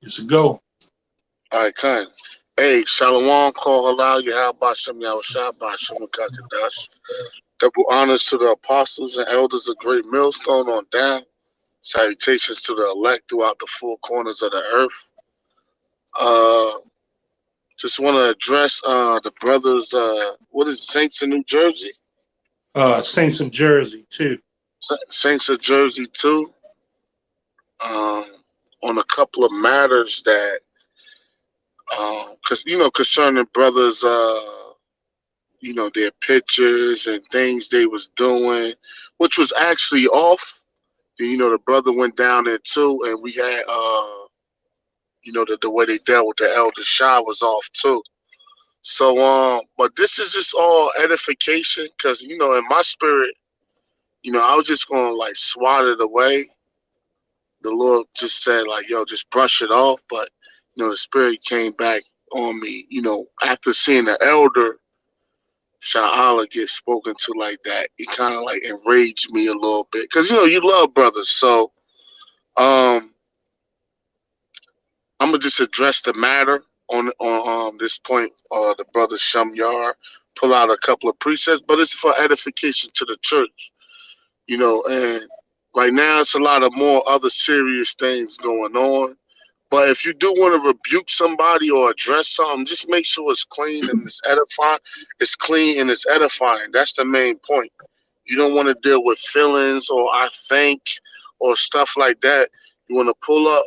It's a go. All right, kind. Hey, Shalom, call halal, Yahweh Shem Yahushua, Bashem Kakadash. Double honors to the apostles and elders of Great Millstone on down. Salutations to the elect throughout the four corners of the earth. Uh, just want to address the brothers. What is it, Saints in New Jersey? Saints of Jersey too. Saints of Jersey too. Um, on a couple of matters that, because concerning brothers, their pictures and things they was doing, which was actually off. The brother went down there too, and we had, the way they dealt with the elder Shah was off too. So, but this is just all edification, because in my spirit, I was just gonna like swat it away. The Lord just said like, yo, just brush it off. But the spirit came back on me. After seeing the elder Sha'ala get spoken to like that, it kind of like enraged me a little bit, because you love brothers. So um, I'm gonna just address the matter on this point. The brother Shamyar pull out a couple of precepts, but it's for edification to the church. And right now it's a lot of more other serious things going on. But if you do want to rebuke somebody or address something, just make sure it's clean and it's edifying. It's clean and it's edifying. That's the main point. You don't want to deal with feelings or I think or stuff like that. You want to pull up.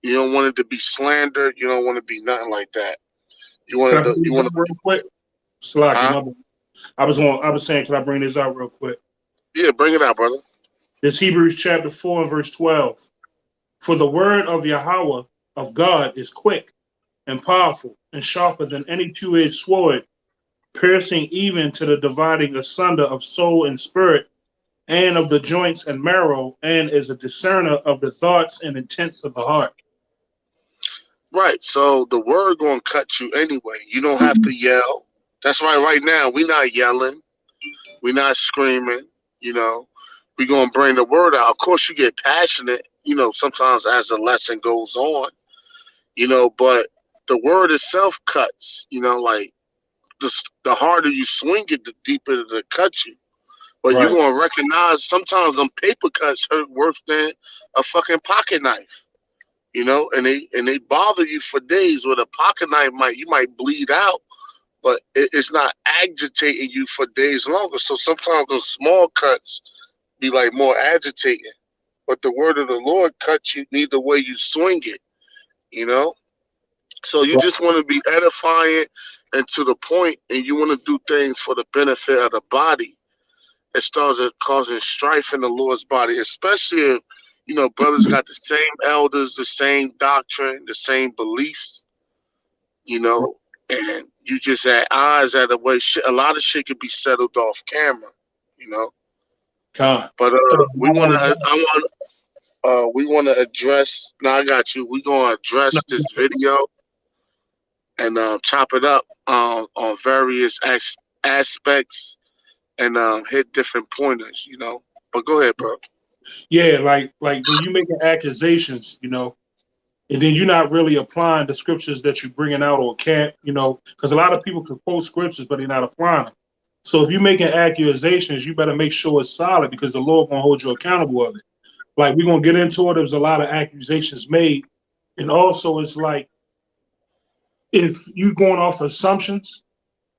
You don't want it to be slandered. You don't want to be nothing like that. You Can want I to. bring You this want out to. real quick? Slacky, Huh? my bad. I was saying, can I bring this out real quick? Yeah, bring it out, brother. This Hebrews chapter 4 and verse 12. For the word of Yahweh of God is quick and powerful and sharper than any two-edged sword, piercing even to the dividing asunder of soul and spirit, and of the joints and marrow, and is a discerner of the thoughts and intents of the heart. Right. So the word gonna cut you anyway. You don't have to yell. That's right. Right now, we not yelling. We not screaming. You know, we gonna bring the word out. Of course, you get passionate. Sometimes as the lesson goes on. But the word itself cuts. Like the harder you swing it, the deeper it cut you. But you're Right. gonna recognize sometimes them paper cuts hurt worse than a fucking pocket knife. And they bother you for days. With a pocket knife, you might bleed out, but it's not agitating you for days longer. So sometimes those small cuts be like more agitating. But the word of the Lord cuts you neither way you swing it. You know. So you Right. just want to be edifying and to the point, and you want to do things for the benefit of the body. It starts causing strife in the Lord's body, especially if brothers got the same elders, the same doctrine, the same beliefs, and you just had eyes at the way shit. A lot of shit could be settled off camera, you know. Con. But we Not want only to, that, we want to address. Now I got you. We gonna address this video and chop it up on various aspects and hit different pointers, But go ahead, bro. yeah, like when you making accusations, and then you're not really applying the scriptures that you're bringing out or can't, because a lot of people can quote scriptures, but they're not applying them. So if you're making accusations, you better make sure it's solid because the Lord gonna hold you accountable of it. Like we're gonna get into it. There's a lot of accusations made, and also it's like if you going off assumptions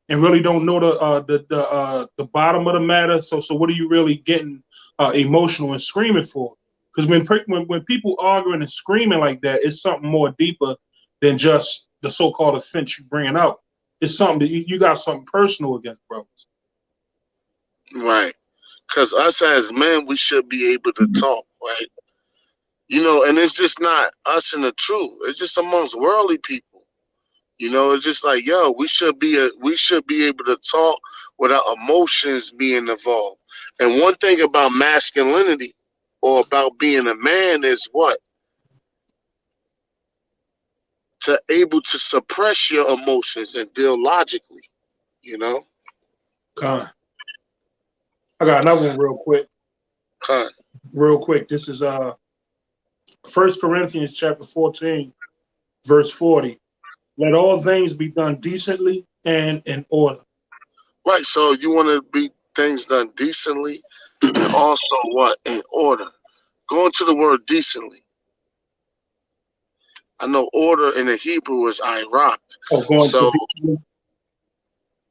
and really don't know the bottom of the matter. So what are you really getting emotional and screaming for? Because when people arguing and screaming like that, it's something more deeper than just the so-called offense you bringing out. It's something that you got something personal against, brothers. Right. Because us as men, we should be able to talk, right? And it's just not us and the truth. It's just amongst worldly people. It's just like, yo, we should be able to talk without emotions being involved. And one thing about masculinity or about being a man is what? To able to suppress your emotions and deal logically, you know? Con. I got another one real quick. Con. Real quick. This is 1 Corinthians chapter 14 verse 40. Let all things be done decently and in order. Right. So you want to be things done decently and also what? In order. Going to the word decently. I know order in the Hebrew is Iraq. Oh, going to So decently.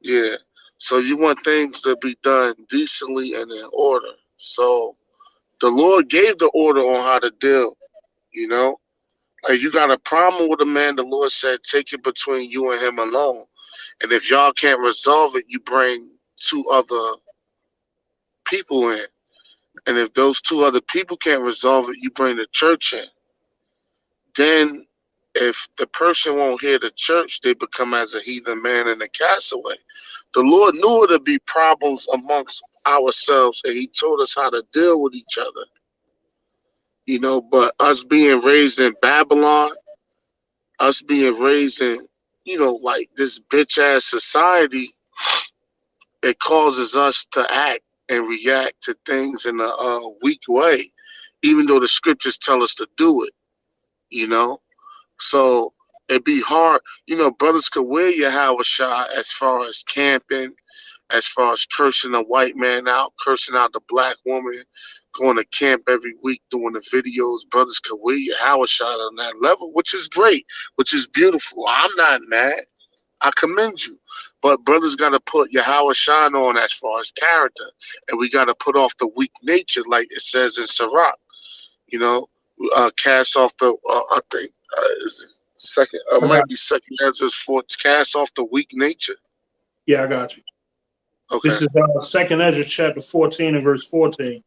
yeah. So you want things to be done decently and in order. So the Lord gave the order on how to deal, you know? Like you got a problem with a man, the Lord said, take it between you and him alone. And if y'all can't resolve it, you bring two other people in. And if those two other people can't resolve it, you bring the church in. Then if the person won't hear the church, they become as a heathen man and a castaway. The Lord knew it'd be problems amongst ourselves, and He told us how to deal with each other. You know, but us being raised in Babylon, us being raised in, like this bitch ass society, it causes us to act and react to things in a weak way, even though the scriptures tell us to do it, you know? So it'd be hard. Brothers could wear your Howard shot as far as camping, as far as cursing a white man out, cursing out the black woman, going to camp every week, doing the videos. Brothers could wear your Howard shot on that level, which is great, which is beautiful. I'm not mad. I commend you. But brothers got to put your Howard shine on as far as character. And we got to put off the weak nature, like it says in Sirach. You know, cast off the, I think, is it second, I got might be second Ezra's for cast off the weak nature. Yeah, I got you. Okay. This is Second Ezra chapter 14 and verse 14.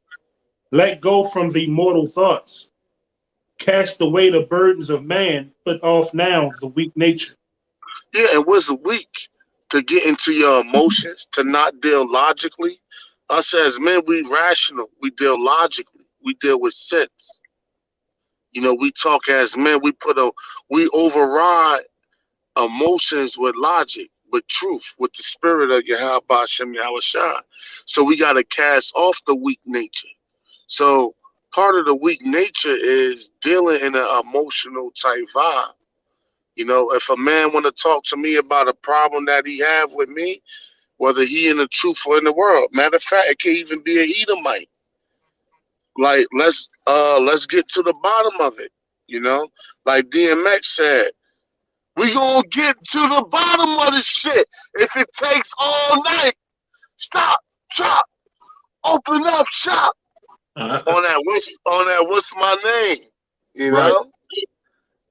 Let go from the mortal thoughts. Cast away the burdens of man. Put off now the weak nature. Yeah, and what's weak? To get into your emotions, to not deal logically. Us as men, we rational. We deal logically. We deal with sense. We talk as men. We override emotions with logic, with truth, with the spirit of Yahweh Hashem Yahushua. So we got to cast off the weak nature. So part of the weak nature is dealing in an emotional type vibe. If a man want to talk to me about a problem that he have with me, whether he in the truth or in the world, matter of fact, it can even be a Edomite. Like let's get to the bottom of it. Like DMX said, we gonna get to the bottom of this shit. If it takes all night, stop, drop, open up shop on that what's my name, you Right. know?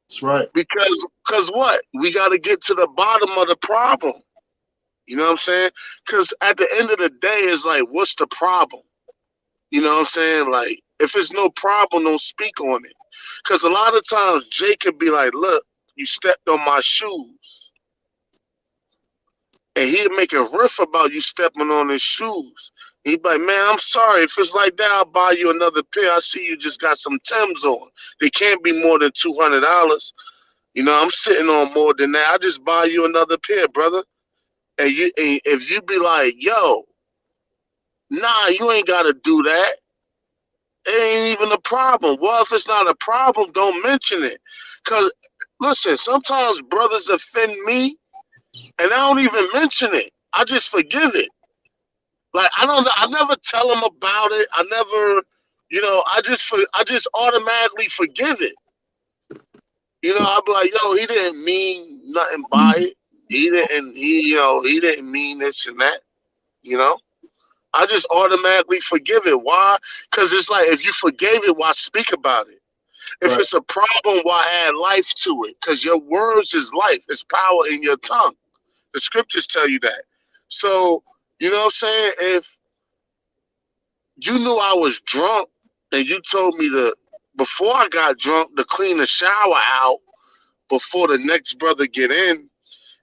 That's right. Because what? We got to get to the bottom of the problem. You know what I'm saying? Because at the end of the day, it's like, what's the problem? You know what I'm saying? Like, if it's no problem, don't speak on it. Because a lot of times, Jay could be like, look, you stepped on my shoes. And he'd make a riff about you stepping on his shoes. He'd be like, man, I'm sorry. If it's like that, I'll buy you another pair. I see you just got some Timbs on. They can't be more than $200. I'm sitting on more than that. I just buy you another pair, brother. And if you be like, yo, nah, you ain't gotta do that. It ain't even a problem. Well, if it's not a problem, don't mention it. Cause listen, sometimes brothers offend me, and I don't even mention it. I just forgive it. Like I never tell them about it. I never, I just automatically forgive it. I'll be like, yo, he didn't mean nothing by it. He didn't mean this and that. I just automatically forgive it. Why? Because it's like, if you forgave it, why speak about it? If Right. it's a problem, why add life to it? Because your words is life. It's power in your tongue. The scriptures tell you that. So, you know what I'm saying? If you knew I was drunk and you told me before I got drunk, to clean the shower out before the next brother get in,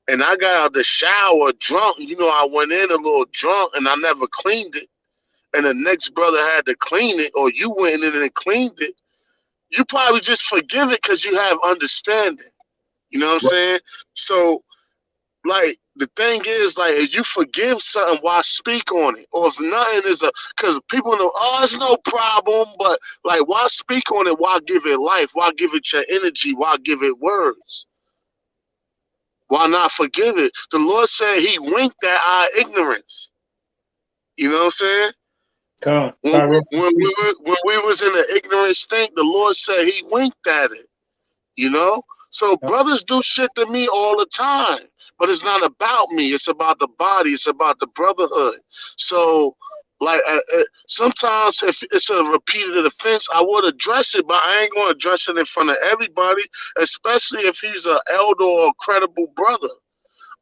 and I got out the shower drunk, I went in a little drunk and I never cleaned it, and the next brother had to clean it, or you went in and cleaned it, you probably just forgive it because you have understanding. You know what I'm Right. saying? So, like, the thing is, like, if you forgive something, why speak on it? Or if nothing is because people know, oh, it's no problem, but, like, why speak on it? Why give it life? Why give it your energy? Why give it words? Why not forgive it? The Lord said he winked at our ignorance. You know what I'm saying? Con. When we was in an ignorant state, the Lord said he winked at it. You know? So brothers do shit to me all the time. But it's not about me. It's about the body. It's about the brotherhood. So, like, sometimes if it's a repeated offense, I would address it, but I ain't going to address it in front of everybody, especially if he's an elder or a credible brother.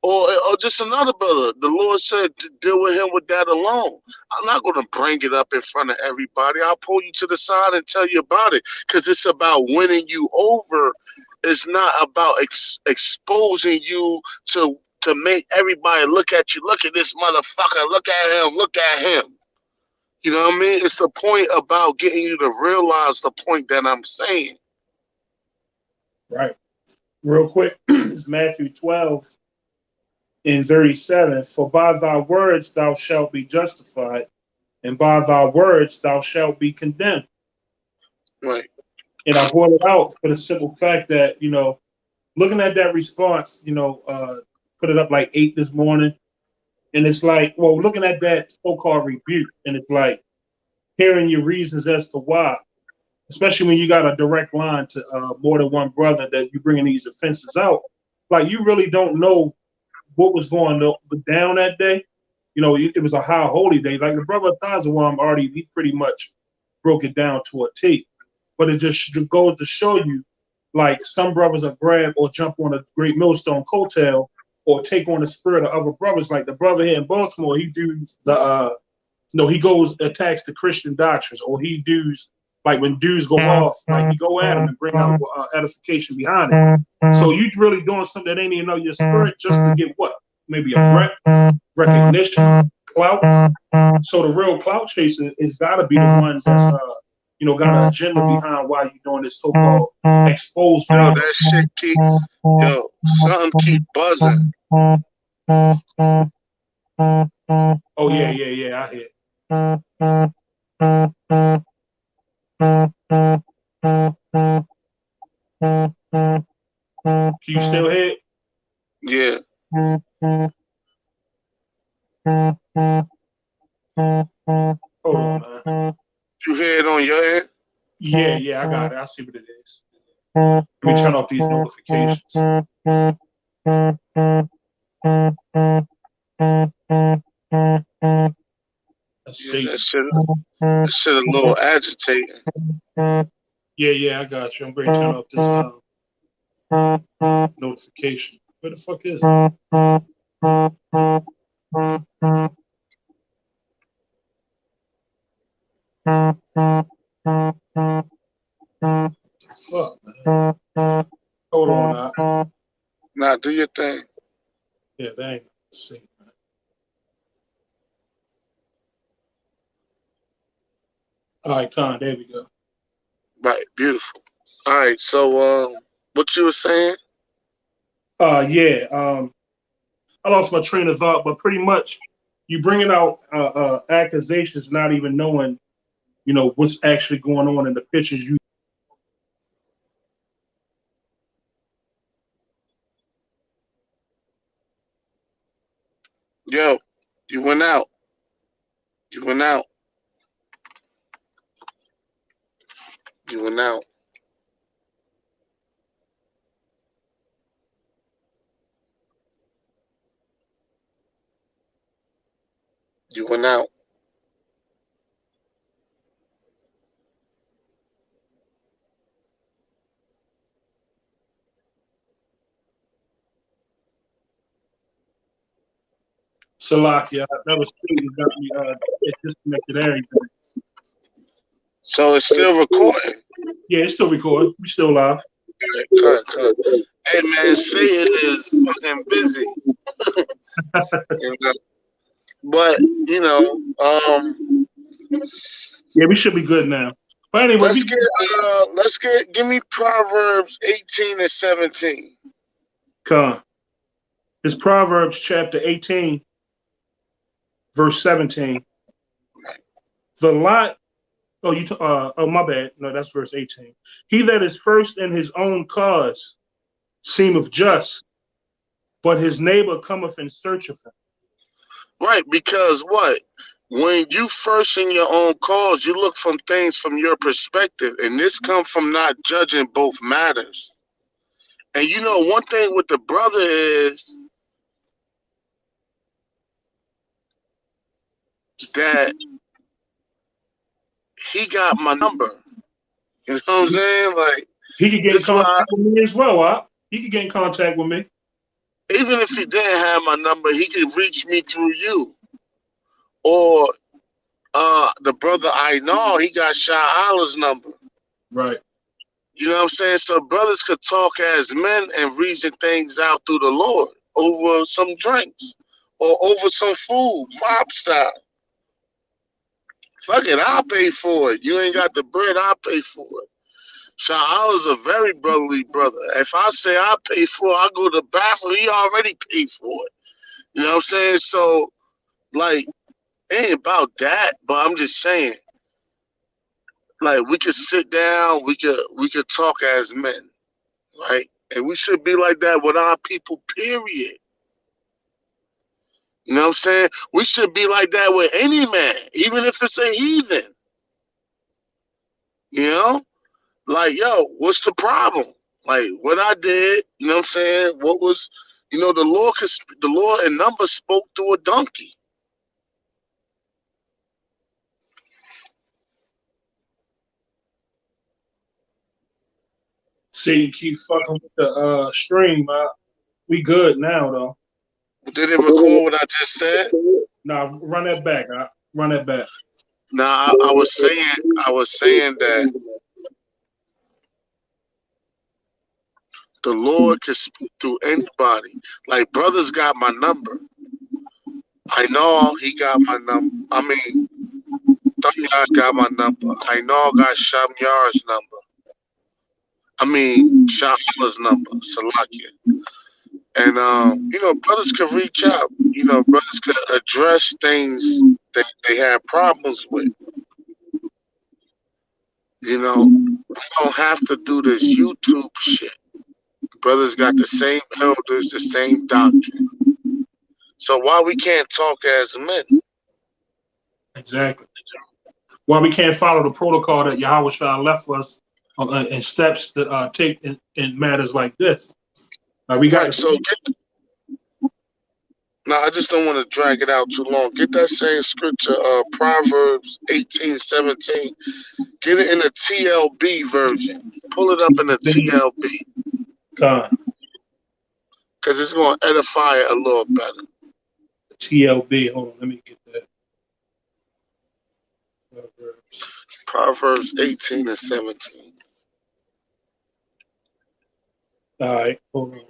Or just another brother. The Lord said to deal with him with that alone. I'm not going to bring it up in front of everybody. I'll pull you to the side and tell you about it because it's about winning you over. It's not about exposing you to make everybody look at you. Look at this motherfucker. Look at him. Look at him. You know what I mean? It's the point about getting you to realize the point that I'm saying. Right. Real quick, it's Matthew 12:37. For by thy words thou shalt be justified, and by thy words thou shalt be condemned. Right. And I brought it out for the simple fact that, looking at that response, put it up like 8 this morning. And it's like, well, looking at that so-called rebuke, and it's like hearing your reasons as to why, especially when you got a direct line to more than one brother that you bringing these offenses out. Like, you really don't know what was going down that day. It was a high holy day. Like the brother Tazawam already, he pretty much broke it down to a T. But it just goes to show you, like, some brothers are grab or jump on a great millstone coattail or take on the spirit of other brothers. Like the brother here in Baltimore, he does he goes attacks the Christian doctrines, or he does, like, when dudes go off, like, he go at them and bring out edification behind it. So you really doing something that ain't even know your spirit just to get what? Maybe a recognition, clout. So the real clout chasing is got to be the ones that's got an agenda behind why you doing this so-called exposed Yo, video. that shit something keep buzzing. Oh yeah, I hear. Can you still hear it? Yeah. Hold on, man. You hear it on your end? Yeah, I got it. I see what it is. Let me turn off these notifications. Let's see. That shit a little agitating. Yeah, I got you. I'm going to turn off this notification. Where the fuck is it? Fuck, man. Hold on now. Nah, do your thing. Yeah, that ain't. Let's see. All right, Con, there we go. Right, beautiful. All right, so what you were saying? Yeah. I lost my train of thought, but pretty much you bringing out accusations, not even knowing, what's actually going on in the pictures you. Yo, you went out. You went out. You went out. You went out. Salakia, that was you got me it disconnected everything. So it's still recording. Yeah, it's still recording. We still live. Cut. Hey man, Satan is fucking busy. You know? But Yeah, we should be good now. But anyway, give me Proverbs 18 and 17. Con. It's Proverbs chapter 18, verse 17. The lot. Oh, my bad. No, that's verse 18. He that is first in his own cause seemeth just, but his neighbor cometh in search of him. Right, because what? When you first in your own cause, you look from things from your perspective, and this comes from not judging both matters. And you know, one thing with the brother is that he got my number. You know what I'm saying? Like, He could get in this is why, contact with me as well, huh? He could get in contact with me. even if he didn't have my number, he could reach me through you. Or the brother I know, he got Shah Allah's number. Right. You know what I'm saying? So brothers could talk as men and reason things out through the Lord over some drinks or over some food, mob style. Fuck it, I'll pay for it. You ain't got the bread, I'll pay for it. Shah Allah's a very brotherly brother. If I say I pay for it, I go to the bathroom, he already paid for it. You know what I'm saying? So, like, it ain't about that, but I'm just saying, like, we could sit down, we could talk as men, right? And we should be like that with our people, period. You know what I'm saying? We should be like that with any man, even if it's a heathen. You know? Like, yo, what's the problem? Like, what I did, you know what I'm saying? What was, the Lord in Numbers spoke to a donkey. See, you keep fucking with the stream. We good now though. Did it record what I just said? Now run that back. Run that back. Now, I was saying that the Lord can speak through anybody. Like, brothers got my number. I know he got my number. I mean, Thumyard got my number. I know I got Shamyar's number. I mean, Shahala's number, Salakia. And, brothers can reach out. You know, brothers can address things that they have problems with. You know, we don't have to do this YouTube shit. Brothers got the same elders, the same doctrine. So why we can't talk as men? Exactly. Well, we can't follow the protocol that Yahweh Shah left us and steps to take in matters like this. We got Right. So now I just don't want to drag it out too long. Get that same scripture, Proverbs 18:17. Get it in the TLB version. Pull it up in the TLB. Con. Because it's going to edify it a little better. TLB. Hold on, let me get that. Proverbs 18 and 17. All right, hold on.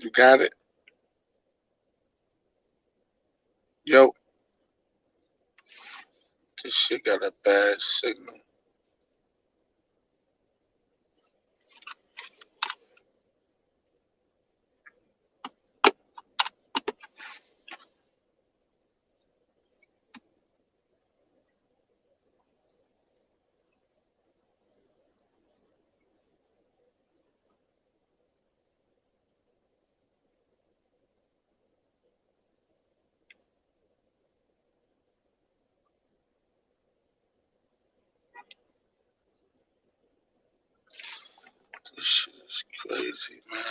You got it? Yo, this shit got a bad signal. This shit is crazy, man.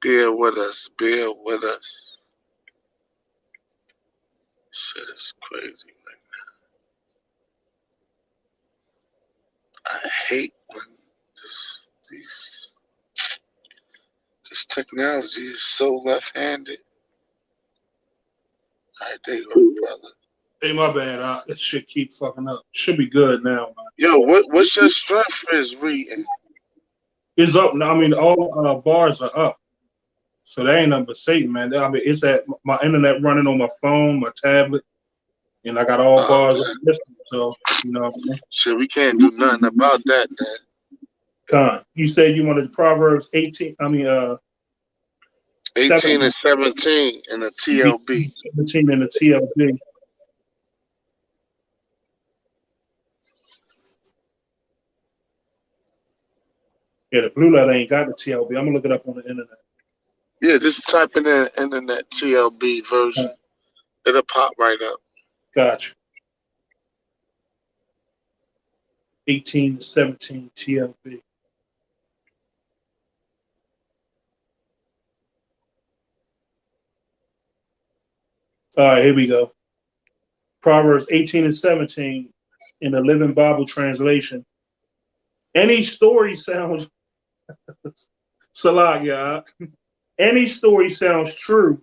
Bear with us. Bear with us. Shit is crazy, man. I hate when these. This technology is so left-handed. All right, there you go, brother. Hey, my bad. This shit keep fucking up. Should be good now, man. Yo, what's your strength is reading? It's up now. I mean, all bars are up. So that ain't nothing but Satan, man. I mean, it's at my internet running on my phone, my tablet, and I got all bars up. So, you know what I mean? Shit, we can't do nothing about that, man. Con, you said you wanted Proverbs 18, 18 and 17 in the TLB. 17 in the TLB. Yeah, the blue letter ain't got the TLB. I'm gonna look it up on the internet. Yeah, just type in the internet TLB version. It'll pop right up. Gotcha. 18 to 17 TLB. All right, here we go. Proverbs 18 and 17 in the Living Bible translation. Any story sounds Salah, yeah. Any story sounds true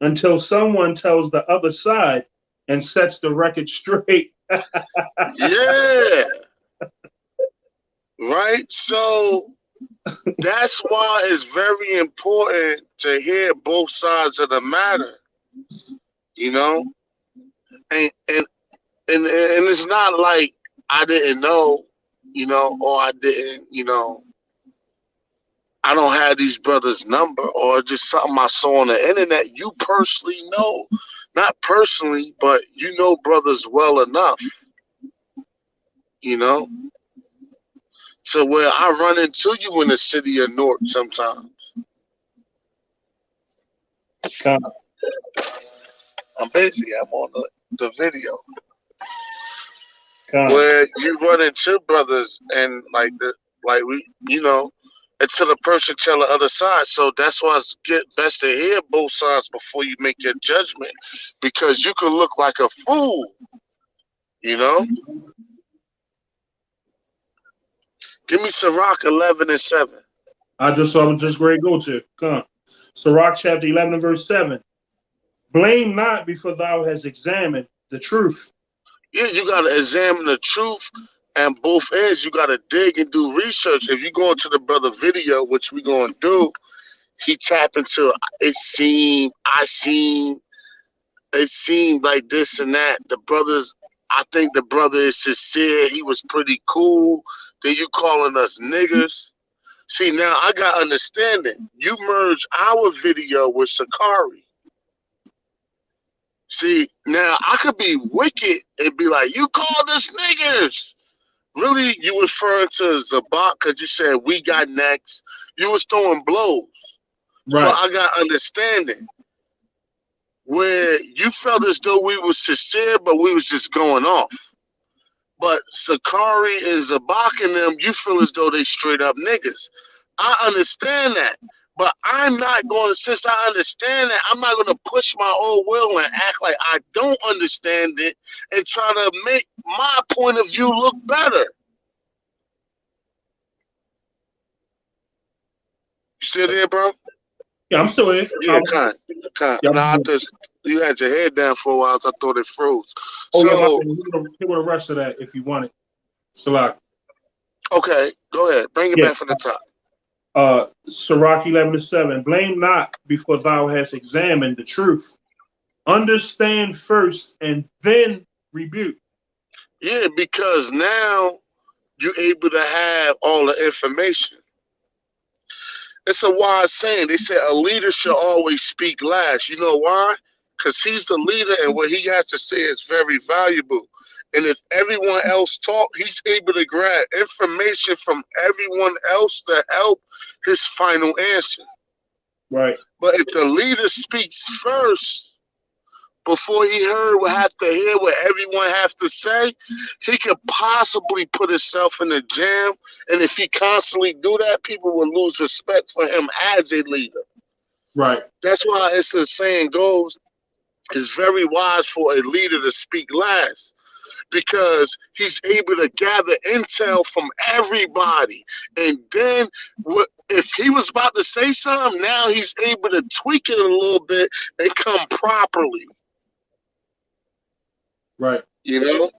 until someone tells the other side and sets the record straight. Yeah. Right? So that's why it's very important to hear both sides of the matter. You know? And it's not like I didn't know, you know, or I didn't, you know, I don't have these brothers' number or just something I saw on the internet. You personally know, not personally, but you know brothers well enough, you know, to where I run into you in the city of North sometimes. I'm busy. I'm on the video. Where you run into brothers and like we, you know, until the person tell the other side. So that's why it's best to hear both sides before you make your judgment, because you could look like a fool, you know. Give me Sirach 11 and 7. I was just ready to go to. Come. Sirach chapter 11 and verse 7. Blame not before thou hast examined the truth. Yeah, you got to examine the truth, and both ends. You got to dig and do research. If you go into the brother video, which we going to do, he tap into it seemed, it seemed like this and that. The brothers, I think the brother is sincere. He was pretty cool. Then you calling us niggers. See, now I got understanding. You merge our video with Sakari. See, now I could be wicked and be like, you called us niggers. Really, you referring to Zabak because you said we got next. You was throwing blows. Right. But I got understanding where you felt as though we was sincere, but we was just going off. But Sakari and Zabak and them, you feel as though they straight up niggas. I understand that. But I'm not going to, since I understand that, I'm not going to push my own will and act like I don't understand it and try to make my point of view look better. You still there, bro? Yeah, I'm still here. Yeah, kind. Yeah, no, you had your head down for a while, so I thought it froze. Oh, so, yeah, here with the rest of that if you want it. Sirach. Okay, go ahead. Bring it back from the top. Sirach 11 and 7. Blame not before thou hast examined the truth. Understand first and then rebuke. Yeah, because now you're able to have all the information. It's a wise saying. They say a leader should always speak last. You know why? Because he's the leader and what he has to say is very valuable. And if everyone else talk, he's able to grab information from everyone else to help his final answer. Right. But if the leader speaks first, before he heard what have to hear what everyone has to say, he could possibly put himself in a jam. And if he constantly do that, people will lose respect for him as a leader. Right. That's why it's the saying goes, it's very wise for a leader to speak last, because he's able to gather intel from everybody. And then if he was about to say something, now he's able to tweak it a little bit and come properly. Right. You know?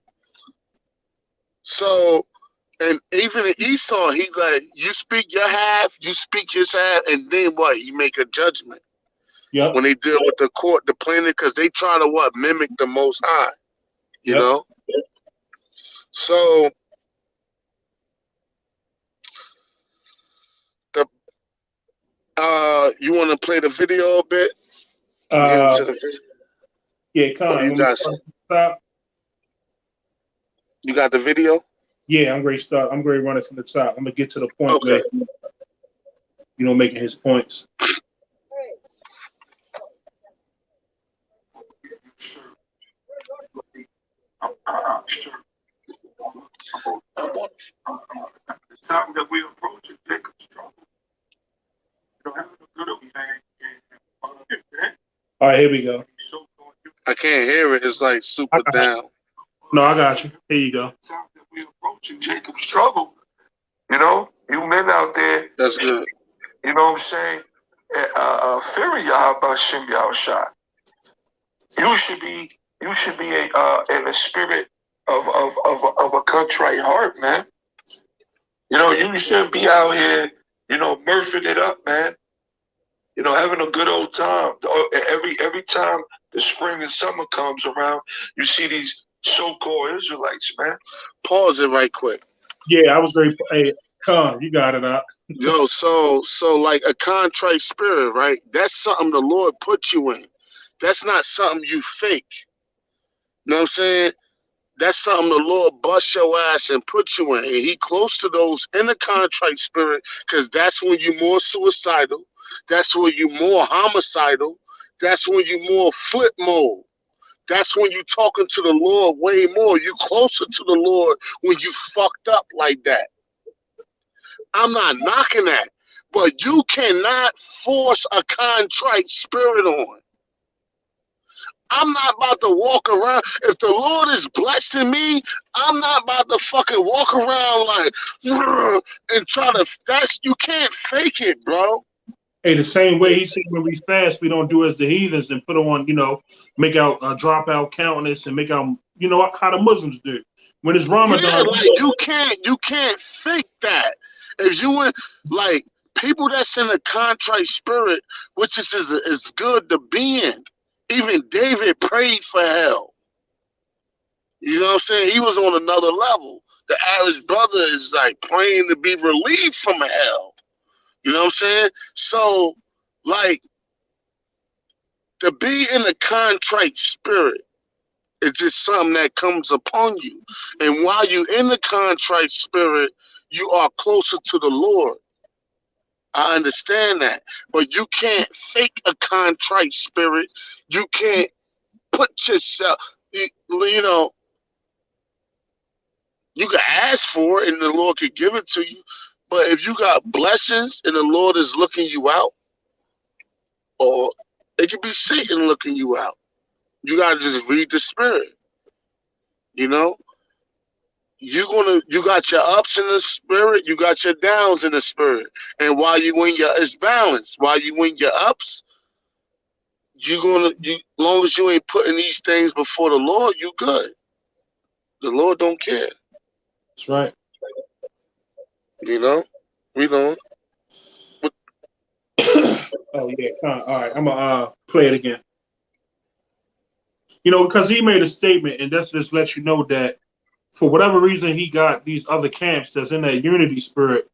So, and even in Esau, he like, you speak your half, you speak his half, and then what? You make a judgment. Yep. When they deal with the court, the planet, because they try to what? Mimic the Most High. You know? So, the you want to play the video a bit? Get into the video? Yeah, Con. Oh, you got stop? You got the video? Yeah, I'm ready to start. I'm ready to run it from the top. I'm gonna get to the point Okay. where making his points. Something that we approach is Jacob's trouble. All right, here we go. I can't hear it. It's like super down. No, I got you. Here you go. Something that we approaching Jacob's trouble. You know, you men out there. That's good. You know what I'm saying? Fearing Yahweh Yahushua. You should be in a spirit of a contrite heart, man. You know, you shouldn't be out here, murphing it up, man. Having a good old time. Every time the spring and summer comes around, you see these so-called Israelites, man. Pause it right quick. Yeah, I was very. Hey, Con, you got it out. Yo, so like a contrite spirit, right? That's something the Lord put you in. That's not something you fake. You know what I'm saying? That's something the Lord bust your ass and put you in. And he close to those in the contrite spirit, because that's when you're more suicidal. That's when you're more homicidal. That's when you're more flip mode. That's when you're talking to the Lord way more. You closer to the Lord when you fucked up like that. I'm not knocking that, but you cannot force a contrite spirit on. I'm not about to walk around. If the Lord is blessing me, I'm not about to fucking walk around like and try to. You can't fake it, bro. Hey, the same way he said when we fast, we don't do as the heathens and put on, make out a dropout countenance and make out, how the Muslims do. When it's Ramadan, yeah, like you can't fake that. If you went like people that's in a contrite spirit, which is good to be in. Even David prayed for hell. You know what I'm saying? He was on another level. The average brother is like praying to be relieved from hell. You know what I'm saying? So, like, to be in a contrite spirit is just something that comes upon you. And while you're in the contrite spirit, you are closer to the Lord. I understand that. But you can't fake a contrite spirit. You can't put yourself, you can ask for it and the Lord could give it to you. But if you got blessings and the Lord is looking you out, or it could be Satan looking you out, you got to just read the spirit. You got your ups in the spirit, you got your downs in the spirit. And while you win it's balanced. While you win your ups, long as you ain't putting these things before the Lord, you good. The Lord don't care. That's right. We don't. Oh yeah, all right. I'm gonna play it again. Because he made a statement, and that just lets you know that for whatever reason he got these other camps that's in that unity spirit.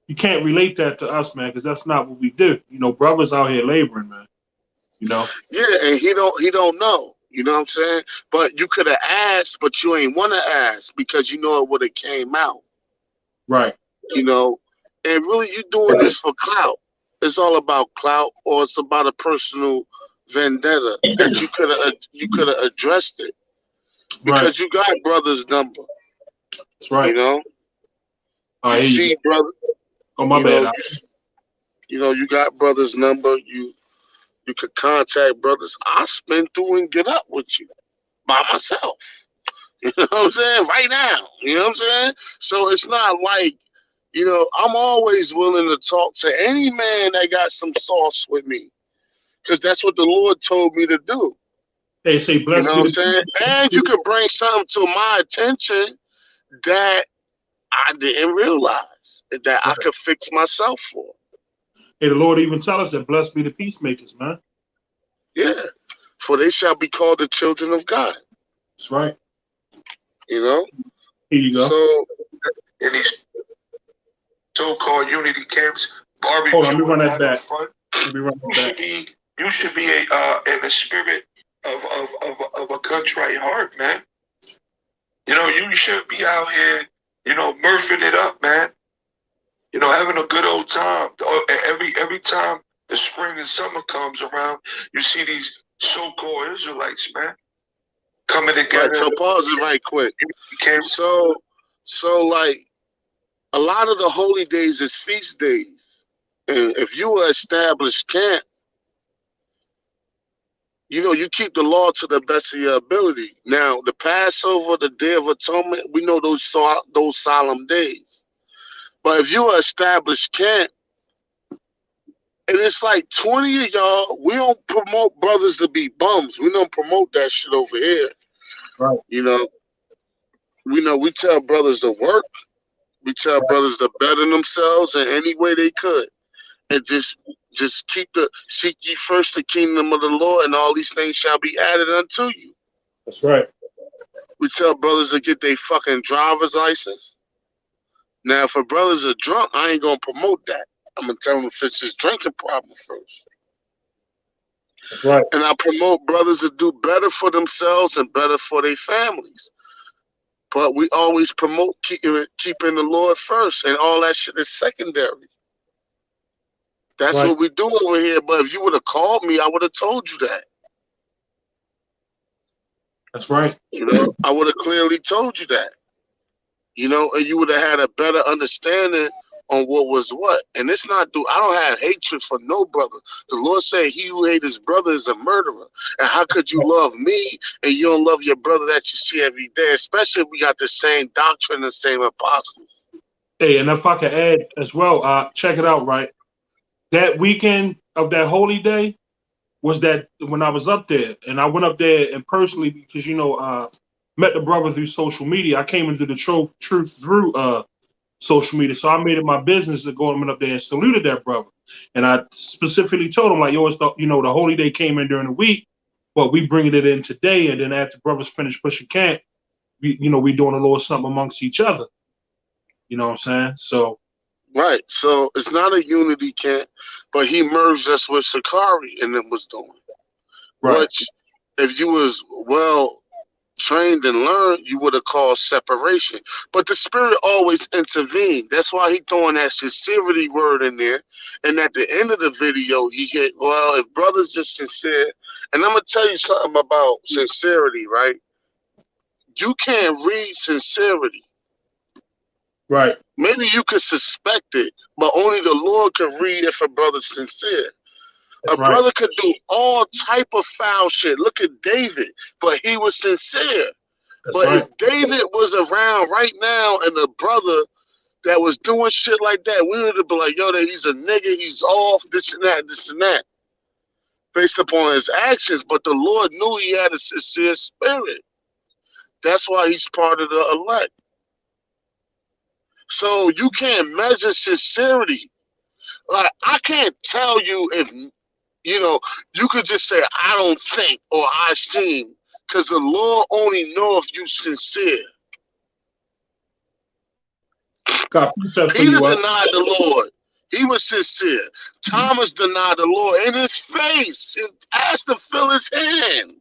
You can't relate that to us, man, because that's not what we do. Brothers out here laboring, man. Yeah, and he don't know. You know what I'm saying? But you could have asked, but you ain't want to ask because you know it would have came out. Right. And really you doing this for clout. It's all about clout, or it's about a personal vendetta that you could have addressed it. Because you got brother's number. That's right. You see, brother. Oh, my bad. You got brother's number. You could contact brothers. I'll spin through and get up with you by myself. You know what I'm saying? Right now. You know what I'm saying? So it's not like You know, I'm always willing to talk to any man that got some sauce with me, because that's what the Lord told me to do. Hey, say, You know blessed what be I'm the saying? And you could bring something to my attention that I didn't realize that I could fix myself for. Hey, the Lord even tell us that blessed be the peacemakers, man. Yeah. For they shall be called the children of God. That's right. You know? Here you go. So In these so-called unity camps, Hold on, let me run barbecuing, that having back. fun. Let me run that back. You should be in the spirit of a contrite heart, man. You know, you should be out here, you know, murphing it up, man. You know, having a good old time. Every time the spring and summer comes around, you see these so-called Israelites, man, coming together. right, so pause it right quick. Camps. So like a lot of the holy days is feast days. And if you are established camp, you know, you keep the law to the best of your ability. Now, the Passover, the Day of Atonement, we know those solemn days. But if you are established camp, and it's like 20 of y'all, we don't promote brothers to be bums. We don't promote that shit over here. Right. You know, we tell brothers to work. We tell brothers to better themselves in any way they could. And just seek ye first the kingdom of the Lord, and all these things shall be added unto you. That's right. We tell brothers to get their fucking driver's license. Now, if a brother's a drunk, I ain't gonna promote that. I'm gonna tell him to fix his drinking problem first. That's right. And I promote brothers to do better for themselves and better for their families. But we always promote keeping the Lord first, and all that shit is secondary. That's right. what we do over here. But if you would have called me, I would have told you that. That's right. You know, I would have clearly told you that. You know, and you would have had a better understanding on what was what. And it's not I don't have hatred for no brother. The Lord said, he who hates his brother is a murderer. And how could you love me and you don't love your brother that you see every day, especially if we got the same doctrine, the same apostles? Hey, and if I could add as well, check it out, right? That weekend of that holy day was that when I was up there, and I went up there and personally, because, you know, met the brother through social media. I came into the truth through social media. So I made it my business to go up there and saluted that brother. And I specifically told him, like, yo, it's the holy day came in during the week, but we bringing it in today. And then after brothers finish pushing camp, we doing a little something amongst each other. You know what I'm saying? So. Right. So it's not a unity camp, but he merged us with Sakari and it was doing. Right. Which, if you was well trained and learned, you would have caused separation. But the Spirit always intervened. That's why he throwing that sincerity word in there. And at the end of the video, he hit, well, if brothers are sincere, and I'm going to tell you something about sincerity, right? You can't read sincerity. Right. Maybe you could suspect it, but only the Lord can read if a brother's sincere. A brother could do all type of foul shit. Look at David, but he was sincere. But if David was around right now and a brother that was doing shit like that, we would have been like, yo, he's a nigga, he's off, this and that, based upon his actions. But the Lord knew he had a sincere spirit. That's why he's part of the elect. So you can't measure sincerity. Like, I can't tell you if, you know, you could just say, I don't think or I seem, because the Lord only knows if you sincere. Peter denied the Lord. He was sincere. Thomas denied the Lord in his face and asked to fill his hand.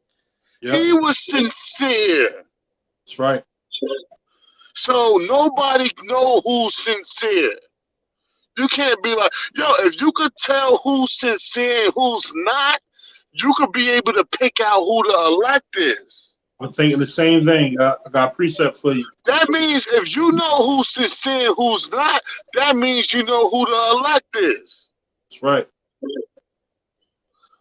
Yep. He was sincere. That's right. So nobody know who's sincere. You can't be like, yo, if you could tell who's sincere and who's not, you could be able to pick out who the elect is. I'm thinking the same thing. I got a precept for you. That means if you know who's sincere and who's not, that means you know who the elect is. That's right.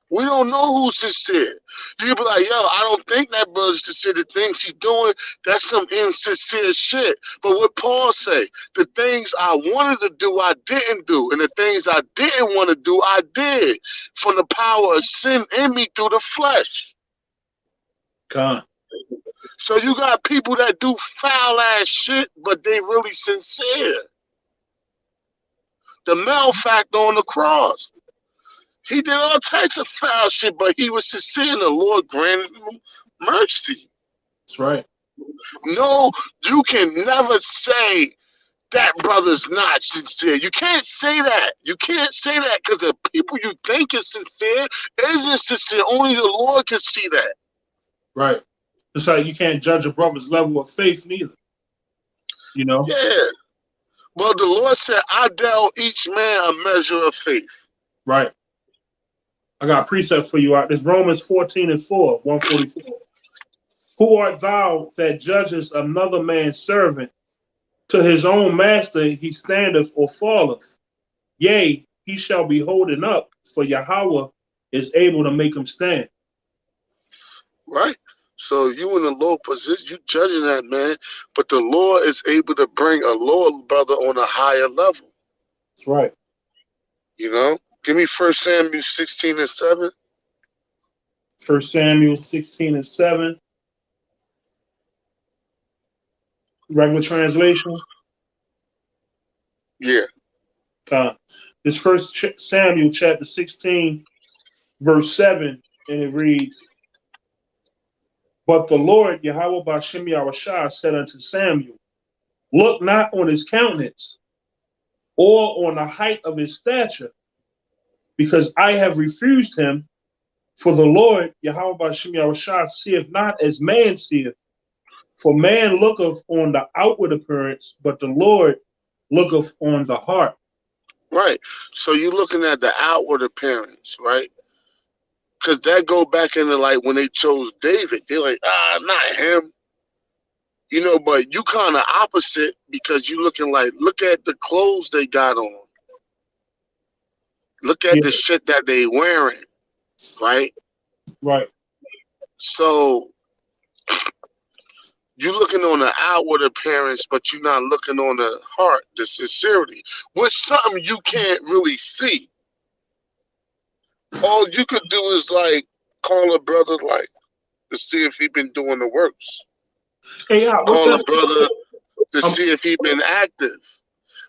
We don't know who's sincere. You be like, yo, I don't think that brother's sincere. The things he's doing, that's some insincere shit. But what Paul say, the things I wanted to do, I didn't do. And the things I didn't want to do, I did. From the power of sin in me through the flesh. Con. So you got people that do foul ass shit, but they really sincere. The malefactor on the cross. He did all types of foul shit, but he was sincere, and the Lord granted him mercy. That's right. No, you can never say that brother's not sincere. You can't say that. You can't say that because the people you think is sincere isn't sincere. Only the Lord can see that. Right. It's like you can't judge a brother's level of faith neither. You know? Yeah. Well, the Lord said, I dealt each man a measure of faith. Right. I got a precept for you out. This Romans 14:4, 144. Who art thou that judgest another man's servant? To his own master he standeth or falleth. Yea, he shall be holding up, for Yahweh is able to make him stand. Right? So you in a low position, you judging that man, but the Lord is able to bring a lower brother on a higher level. That's right. You know? Give me 1 Samuel 16:7. 1 Samuel 16:7. Regular translation. Yeah. This 1 Samuel chapter 16, verse 7, and it reads, But the Lord, Yahweh Bashem Yahushua, said unto Samuel, Look not on his countenance, or on the height of his stature, because I have refused him. For the Lord, Yahweh Bashem Yahushua, seeth not as man seeth. For man looketh on the outward appearance, but the Lord looketh on the heart. Right. So you're looking at the outward appearance, right? Because that go back into like when they chose David. They're like, not him. You know, but you kind of opposite because you looking like, look at the clothes they got on. Look at the shit that they wearing, right? Right. So you're looking on the outward appearance, but you're not looking on the heart, the sincerity, which something you can't really see. All you could do is like call a brother like to see if he been doing the works. Hey, Call a brother to see if he been active.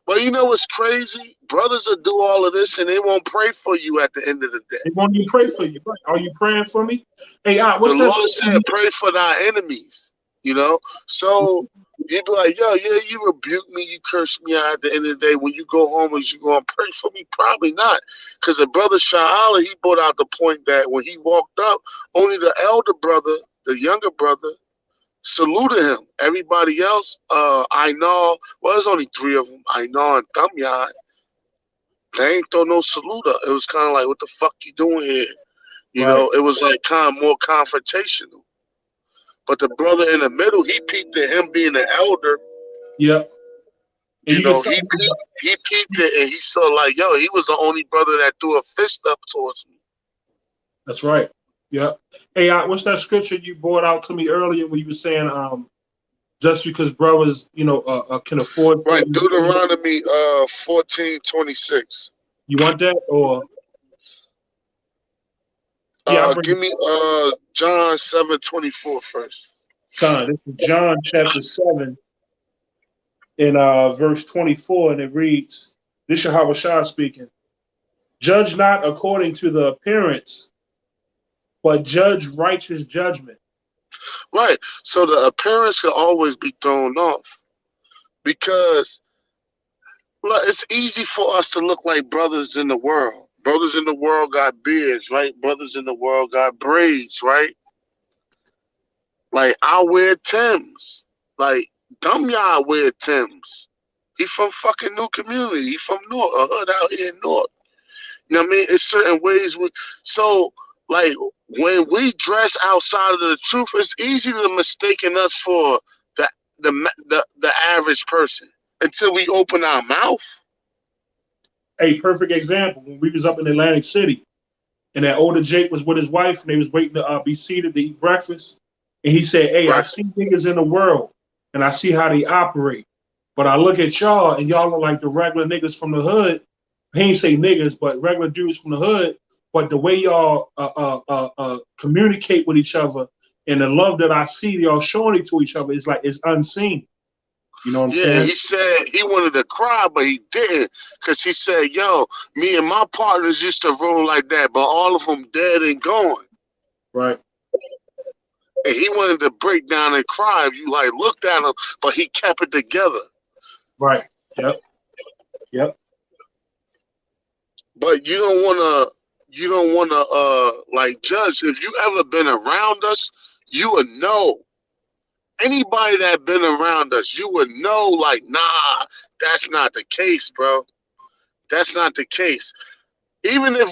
But you know what's crazy? Brothers will do all of this and they won't pray for you at the end of the day. They won't even pray for you. Right? Are you praying for me? Hey, what's the that? Lord said, pray for thy enemies. You know? So you be like, yo, yeah, you rebuke me, you curse me out at the end of the day. When you go home, is you going to pray for me? Probably not. Because the brother Sha'ala, he brought out the point that when he walked up, only the elder brother, the younger brother, saluted him. Everybody else, I know, well, there's only three of them, I know and Thamyad. They ain't throw no salute up. It was kind of like, what the fuck you doing here? You know, it was like kind of more confrontational. But the brother in the middle, he peeped at him being an elder. Yeah. You know, he peeped it and he saw like, yo, he was the only brother that threw a fist up towards me. That's right. Yeah. Hey, what's that scripture you brought out to me earlier when you were saying, just because brothers, you know, can afford. Right, Deuteronomy 14:26. You want that or? Yeah, give me John 7:24 first. This is John chapter 7 in verse 24, and it reads, this is Yahweh speaking. Judge not according to the appearance, but judge righteous judgment. Right. So the appearance can always be thrown off because look, it's easy for us to look like brothers in the world. Brothers in the world got beards, right? Brothers in the world got braids, right? Like, I wear Timbs. Like, dumb y'all wear Timbs. He from fucking New Community. He from North, a hood out here in North. You know what I mean? It's certain ways so like when we dress outside of the truth, it's easy to mistaken us for the average person until we open our mouth. A perfect example, when we was up in Atlantic City and that older Jake was with his wife, and they was waiting to be seated to eat breakfast. And he said, "Hey, I Right. see niggas in the world, and I see how they operate. But I look at y'all, and y'all look like the regular niggas from the hood. He ain't say niggas, but regular dudes from the hood. But the way y'all communicate with each other and the love that I see y'all showing it to each other is like it's unseen. You know what I'm Yeah, saying?" he said he wanted to cry, but he didn't, because he said, yo, me and my partners used to roll like that, but all of them dead and gone. Right. And he wanted to break down and cry if you like looked at him, but he kept it together. Right. Yep. Yep. But you don't wanna like judge. If you ever been around us, you would know. Anybody that been around us, you would know like, nah, that's not the case, bro. That's not the case. Even if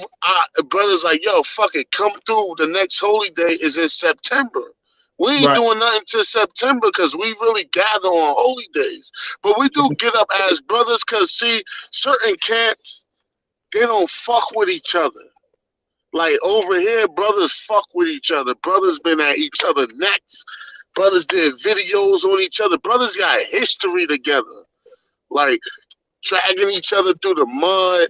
brothers like, yo, fuck it, come through. The next holy day is in September. We ain't Right. doing nothing till September because we really gather on holy days. But we do get up as brothers because, see, certain camps, they don't fuck with each other. Like over here, brothers fuck with each other. Brothers been at each other necks. Brothers did videos on each other. Brothers got history together. Like dragging each other through the mud,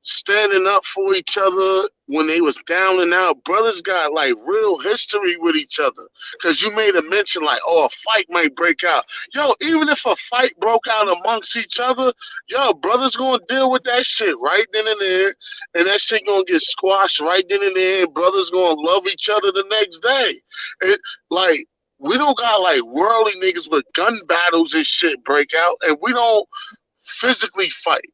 standing up for each other when they was down and out. Brothers got like real history with each other. Cause you made a mention like, oh, a fight might break out. Yo, even if a fight broke out amongst each other, yo, brothers gonna deal with that shit right then and there, and that shit gonna get squashed right then and there, and brothers gonna love each other the next day. It like we don't got like worldly niggas with gun battles and shit break out, and we don't physically fight.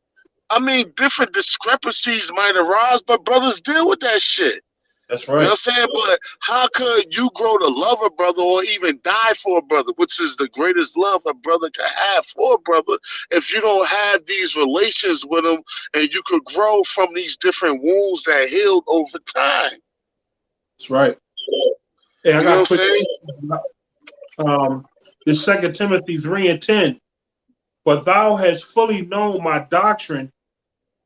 I mean, different discrepancies might arise, but brothers deal with that shit. That's You know what right. I'm saying? But how could you grow to love a brother or even die for a brother, which is the greatest love a brother can have for a brother, if you don't have these relations with them and you could grow from these different wounds that healed over time? That's right. Hey, I You know got what a I'm quick. saying? This 2 Timothy 3:10. But thou hast fully known my doctrine,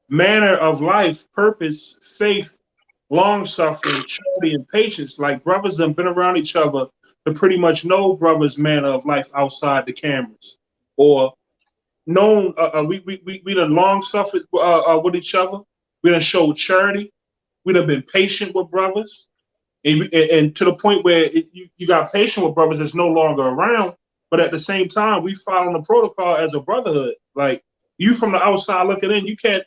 manner of life, purpose, faith, long suffering, charity, and patience. Like brothers that have been around each other to pretty much know brothers' manner of life outside the cameras, or known. We done long suffered with each other. We done showed charity. We done been patient with brothers, and to the point where you got patient with brothers that's no longer around. But at the same time, we following the protocol as a brotherhood. Like you from the outside looking in, you can't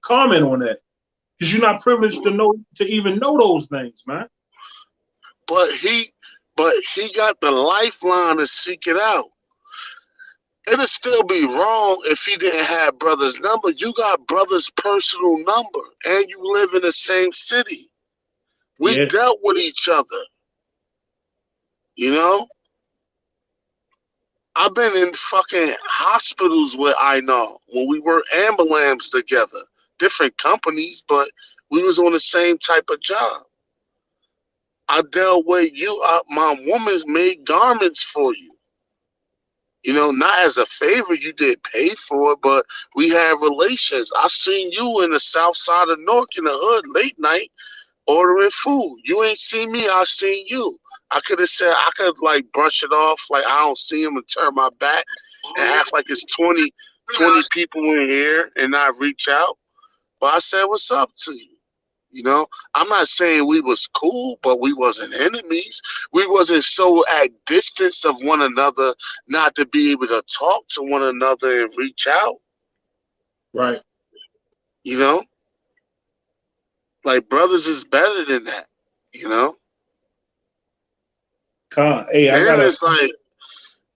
comment on that because you're not privileged to even know those things, man. But he got the lifeline to seek it out. It'd still be wrong if he didn't have brother's number. You got brother's personal number, and you live in the same city. We Yeah, dealt with each other, you know? I've been in fucking hospitals with I know when we worked ambulance together. Different companies, but we was on the same type of job. I dealt with you. My woman's made garments for you. You know, not as a favor, you did pay for it, but we had relations. I seen you in the south side of Newark in the hood late night ordering food. You ain't seen me, I seen you. I could have said, I could like brush it off like I don't see him and turn my back and act like it's 20 people in here and not reach out. But I said, what's up to you? You know, I'm not saying we was cool, but we wasn't enemies. We wasn't so at distance of one another not to be able to talk to one another and reach out. right. You know, like brothers is better than that. You know, Hey, I then gotta. it's like,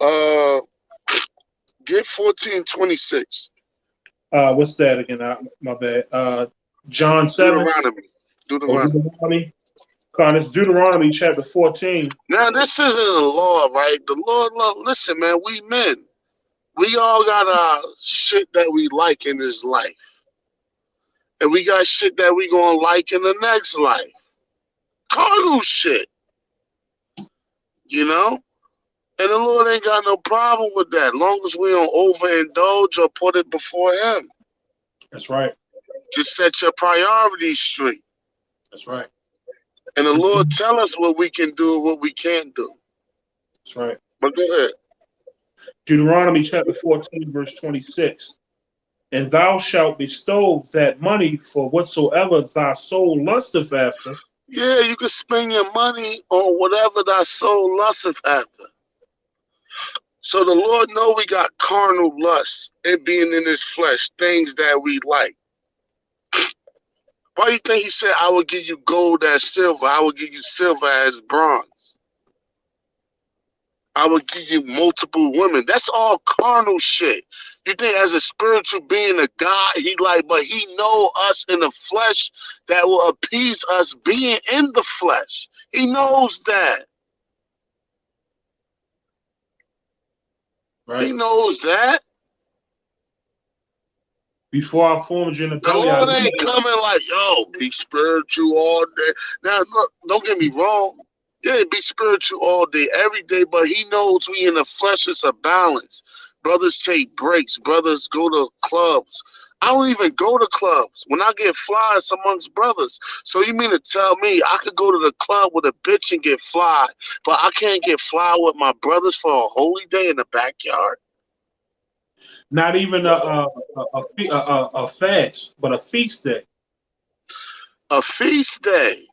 uh, get 1426 What's that again? My bad. John 7. Deuteronomy. Or Deuteronomy. Deuteronomy. It's Deuteronomy chapter 14. Now this isn't a law, right? The Lord, listen, man. We men, we all got shit that we like in this life. And we got shit that we gonna like in the next life. Carnal shit, you know? And the Lord ain't got no problem with that, long as we don't overindulge or put it before him. That's right. Just set your priorities straight. That's right. And the Lord tell us what we can do and what we can't do. That's right. But go ahead. Deuteronomy chapter 14, verse 26. And thou shalt bestow that money for whatsoever thy soul lusteth after. Yeah, you can spend your money on whatever thy soul lusteth after. So the Lord know we got carnal lust, it being in his flesh, things that we like. Why do you think he said, I will give you gold as silver, I will give you silver as bronze? I will give you multiple women. That's all carnal shit. You think as a spiritual being, a God, he like, but he know us in the flesh that will appease us being in the flesh. He knows that. Right. He knows that. Before I formed you in the The belly, I Lord knew ain't you. coming like, yo, be spiritual all day. Now, look, don't get me wrong. Yeah, be spiritual all day, every day, but he knows we in the flesh is a balance. Brothers take breaks. Brothers go to clubs. I don't even go to clubs. When I get fly, it's amongst brothers. So you mean to tell me I could go to the club with a bitch and get fly, but I can't get fly with my brothers for a holy day in the backyard? Not even a fast, but a feast day. A feast day.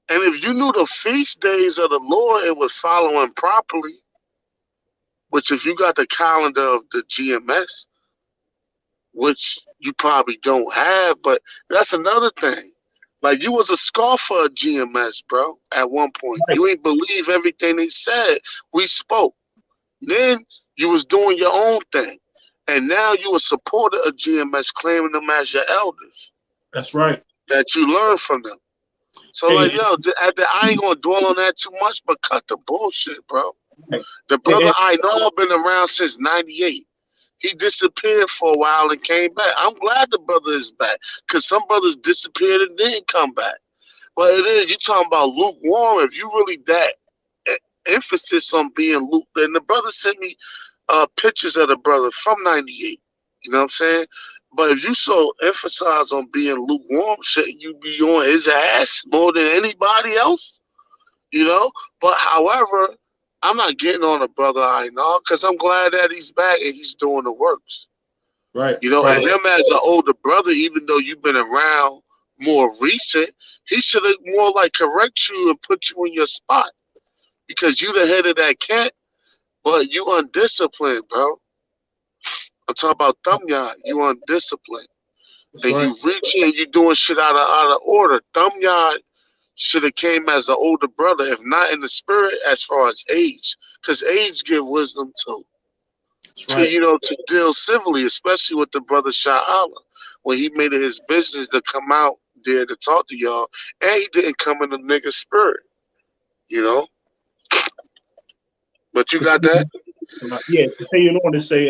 And if you knew the feast days of the Lord and was following properly, which if you got the calendar of the GMS, which you probably don't have, but that's another thing. Like you was a scoffer of GMS, bro, at one point. Right. You ain't believe everything they said. We spoke. Then you was doing your own thing. And now you a supporter of GMS, claiming them as your elders. That's right. That you learn from them. So like, And, yo, I ain't gonna dwell on that too much, but cut the bullshit, bro. and, The brother and, I know been around since '98. He disappeared for a while and came back. I'm glad the brother is back, because some brothers disappeared and didn't come back. But it is, you talking about lukewarm, if you really that emphasis on being lukewarm. And the brother sent me pictures of the brother from '98. You know what I'm saying? But if you so emphasize on being lukewarm, shouldn't you be on his ass more than anybody else? You know? But however, I'm not getting on a brother I know, because I'm glad that he's back and he's doing the works. right. You know, Right. and him as an older brother, even though you've been around more recent, he should have more like correct you and put you in your spot. Because you the head of that cat, but you undisciplined, bro. I'm talking about Thumb you undisciplined. That's And right. you reaching and you doing shit out of order. Thumb should have came as an older brother, if not in the spirit, as far as age. Because age give wisdom too. That's To, right. you know, to deal civilly, especially with the brother Shah Allah, when he made it his business to come out there to talk to y'all, and he didn't come in the nigga spirit, you know. But you got that? Yeah, continue on to say,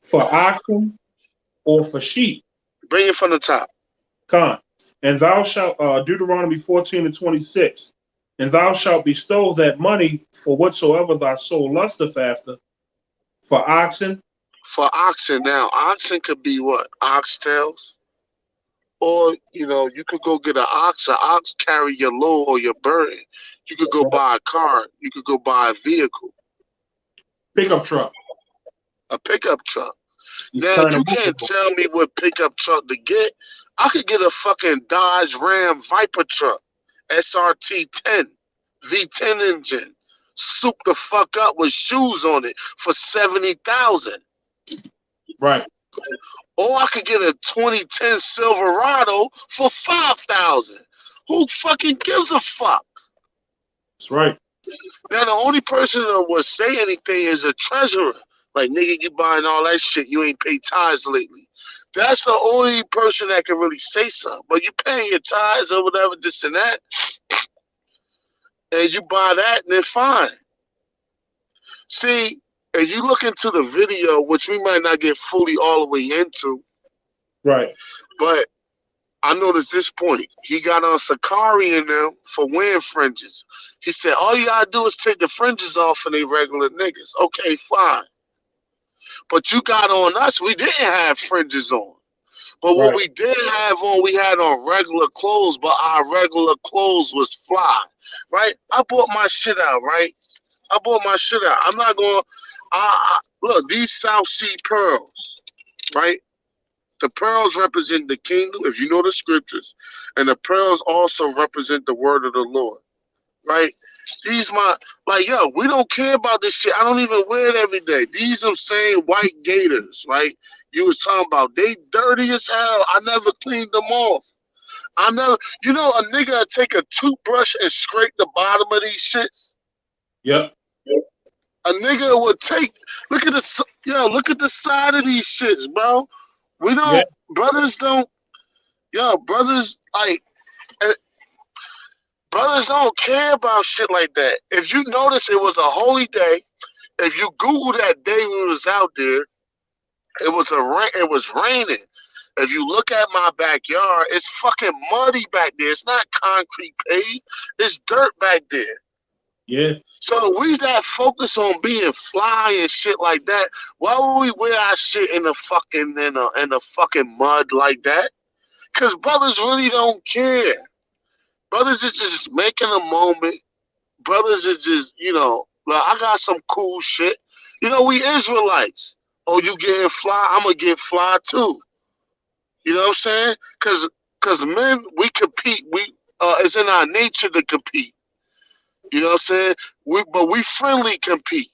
for oxen or for sheep, Bring it from the top. con. And thou shalt, Deuteronomy 14 and 26, and thou shalt bestow that money for whatsoever thy soul lusteth after, for oxen. For oxen now, oxen could be what? Oxtails? Or, you know, you could go get an ox carry your load or your burden. You could go buy a car. You could go buy a vehicle, Pickup truck. a pickup truck. He's Now, carrying a you can't movable. tell me what pickup truck to get. I could get a fucking Dodge Ram Viper truck, SRT 10, V10 engine, soup the fuck up with shoes on it for 70,000. Right. Or I could get a 2010 Silverado for 5,000. Who fucking gives a fuck? That's right. Now the only person that would say anything is a treasurer. Like, nigga, you buying all that shit, you ain't paid tithes lately. That's the only person that can really say something. But you paying your tithes or whatever, this and that, and you buy that, and then fine. See, if you look into the video, which we might not get fully all the way into, Right. but I noticed this point. He got on Sakari and them for wearing fringes. He said, all you gotta do is take the fringes off and they regular niggas. Okay, fine. But you got on us, we didn't have fringes on. But what Right. we did have on, we had on regular clothes, but our regular clothes was fly, right? I bought my shit out, right? I bought my shit out. I'm not going. Look, these South Sea pearls, right? The pearls represent the kingdom, if you know the scriptures, and the pearls also represent the word of the Lord, right? These yo, we don't care about this shit. I don't even wear it every day. These I'm saying white gators, right? You was talking about they dirty as hell. I never cleaned them off. I never, a nigga would take a toothbrush and scrape the bottom of these shits. Yep. A nigga would look at the side of these shits, bro. We don't, Yeah. brothers don't, brothers, brothers don't care about shit like that. If you notice, it was a holy day. If you Google that day we was out there, it was raining. If you look at my backyard, it's fucking muddy back there. It's not concrete paved. It's dirt back there. Yeah. So we that focus on being fly and shit like that. Why would we wear our shit in the fucking mud like that? Cause brothers really don't care. Brothers is just making a moment. Brothers is just, like, I got some cool shit. We Israelites. Oh, you getting fly? I'm gonna get fly too. You know what I'm saying? Cause men, we compete. It's in our nature to compete. You know what I'm saying? But we friendly compete.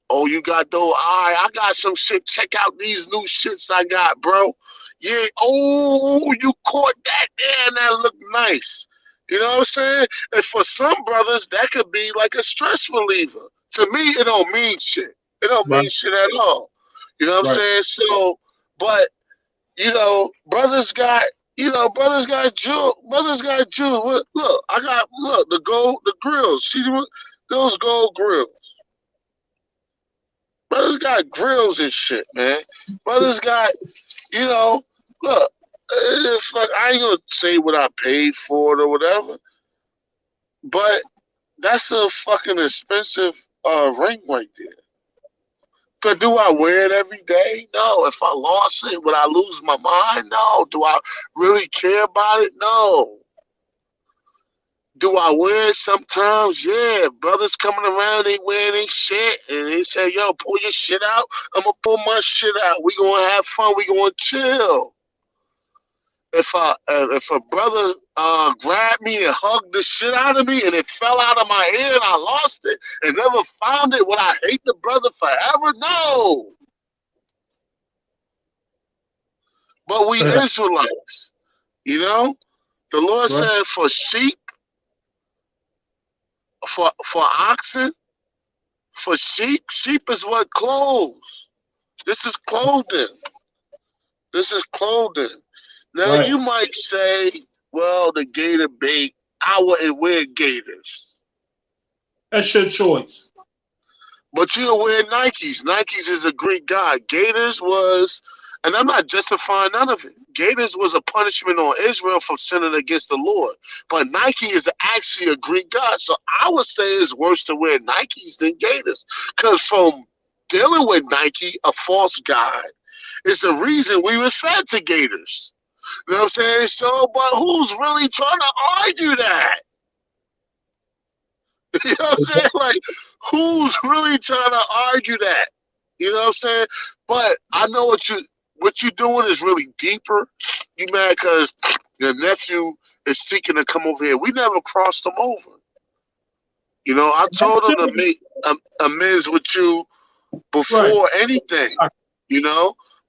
Oh, you got those? All right, I got some shit. Check out these new shits I got, bro. Yeah. Oh, you caught that there, and that look nice. You know what I'm saying? And for some brothers, that could be like a stress reliever. To me, it don't mean shit. It don't Right. mean shit at all. You know what I'm Right. saying? So, but brothers got. Brothers got jewel. Brothers got jewel. Look, the grills. Those gold grills. Brothers got grills and shit, man. Brothers got, look, fuck, I ain't gonna say what I paid for it or whatever, but that's a fucking expensive ring right there. But do I wear it every day? No. If I lost it, would I lose my mind? No. Do I really care about it? No. Do I wear it sometimes? Yeah. Brothers coming around, they wearing their shit, and they say, yo, pull your shit out. I'm going to pull my shit out. We going to have fun. We going to chill. If a brother grabbed me and hugged the shit out of me and it fell out of my hand and I lost it and never found it, would I hate the brother forever? No. But we Israelites, the Lord Right. said for sheep, for oxen, for sheep is what clothes. This is clothing. This is clothing. Now Right. you might say, well, the gator bait, I wouldn't wear gators. That's your choice. But you'll wear Nikes. Nikes is a Greek god. Gators was, and I'm not justifying none of it. Gators was a punishment on Israel for sinning against the Lord. But Nike is actually a Greek god. So I would say it's worse to wear Nikes than Gators. Because from dealing with Nike, a false god, is the reason we were fed to Gators. You know what I'm saying? So, but who's really trying to argue that? You know what I'm saying? Like, who's really trying to argue that? You know what I'm saying? But I know what you're doing is really deeper. You mad because your nephew is seeking to come over here. We never crossed him over. I told him to make amends with you Right. before anything.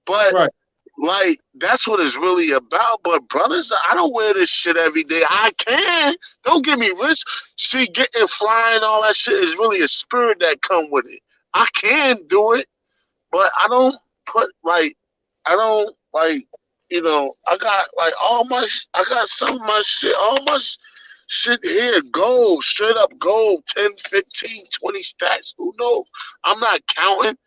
But Right. like, that's what it's really about. But brothers, I don't wear this shit every day. I can. Don't get me rich. See, getting flying, all that shit is really a spirit that come with it. I can do it, but I don't I got like I got some of my shit, all my shit here, gold, straight up gold, 10, 15, 20 stacks. Who knows? I'm not counting.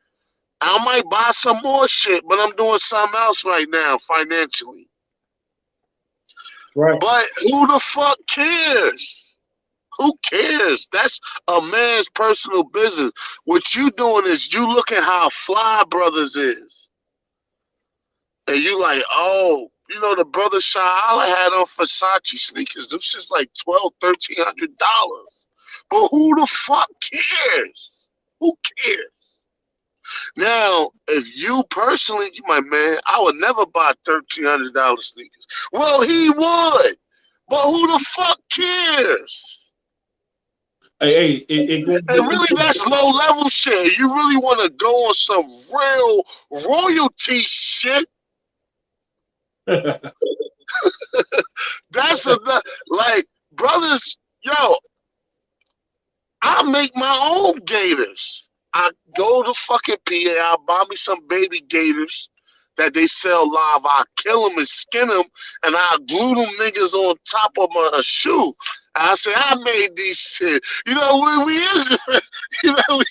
I might buy some more shit, but I'm doing something else right now financially. Right. But who the fuck cares? Who cares? That's a man's personal business. What you doing is you looking how Fly Brothers is. and you like, oh, you know, the brother Shahala had on Versace sneakers. Them shit's like $1,200, $1,300. But who the fuck cares? Who cares? Now, if you personally, my man, I would never buy $1,300 sneakers. Well, he would, but who the fuck cares? Hey, it goes. And really, that's low level shit. You really want to go on some real royalty shit? That's like, brothers, yo, I make my own gators. I go to fucking PA, I buy me some baby gators that they sell live. I kill them and skin them, and I glue them niggas on top of a shoe. And I say, I made these shit. You know, we Israel. You know,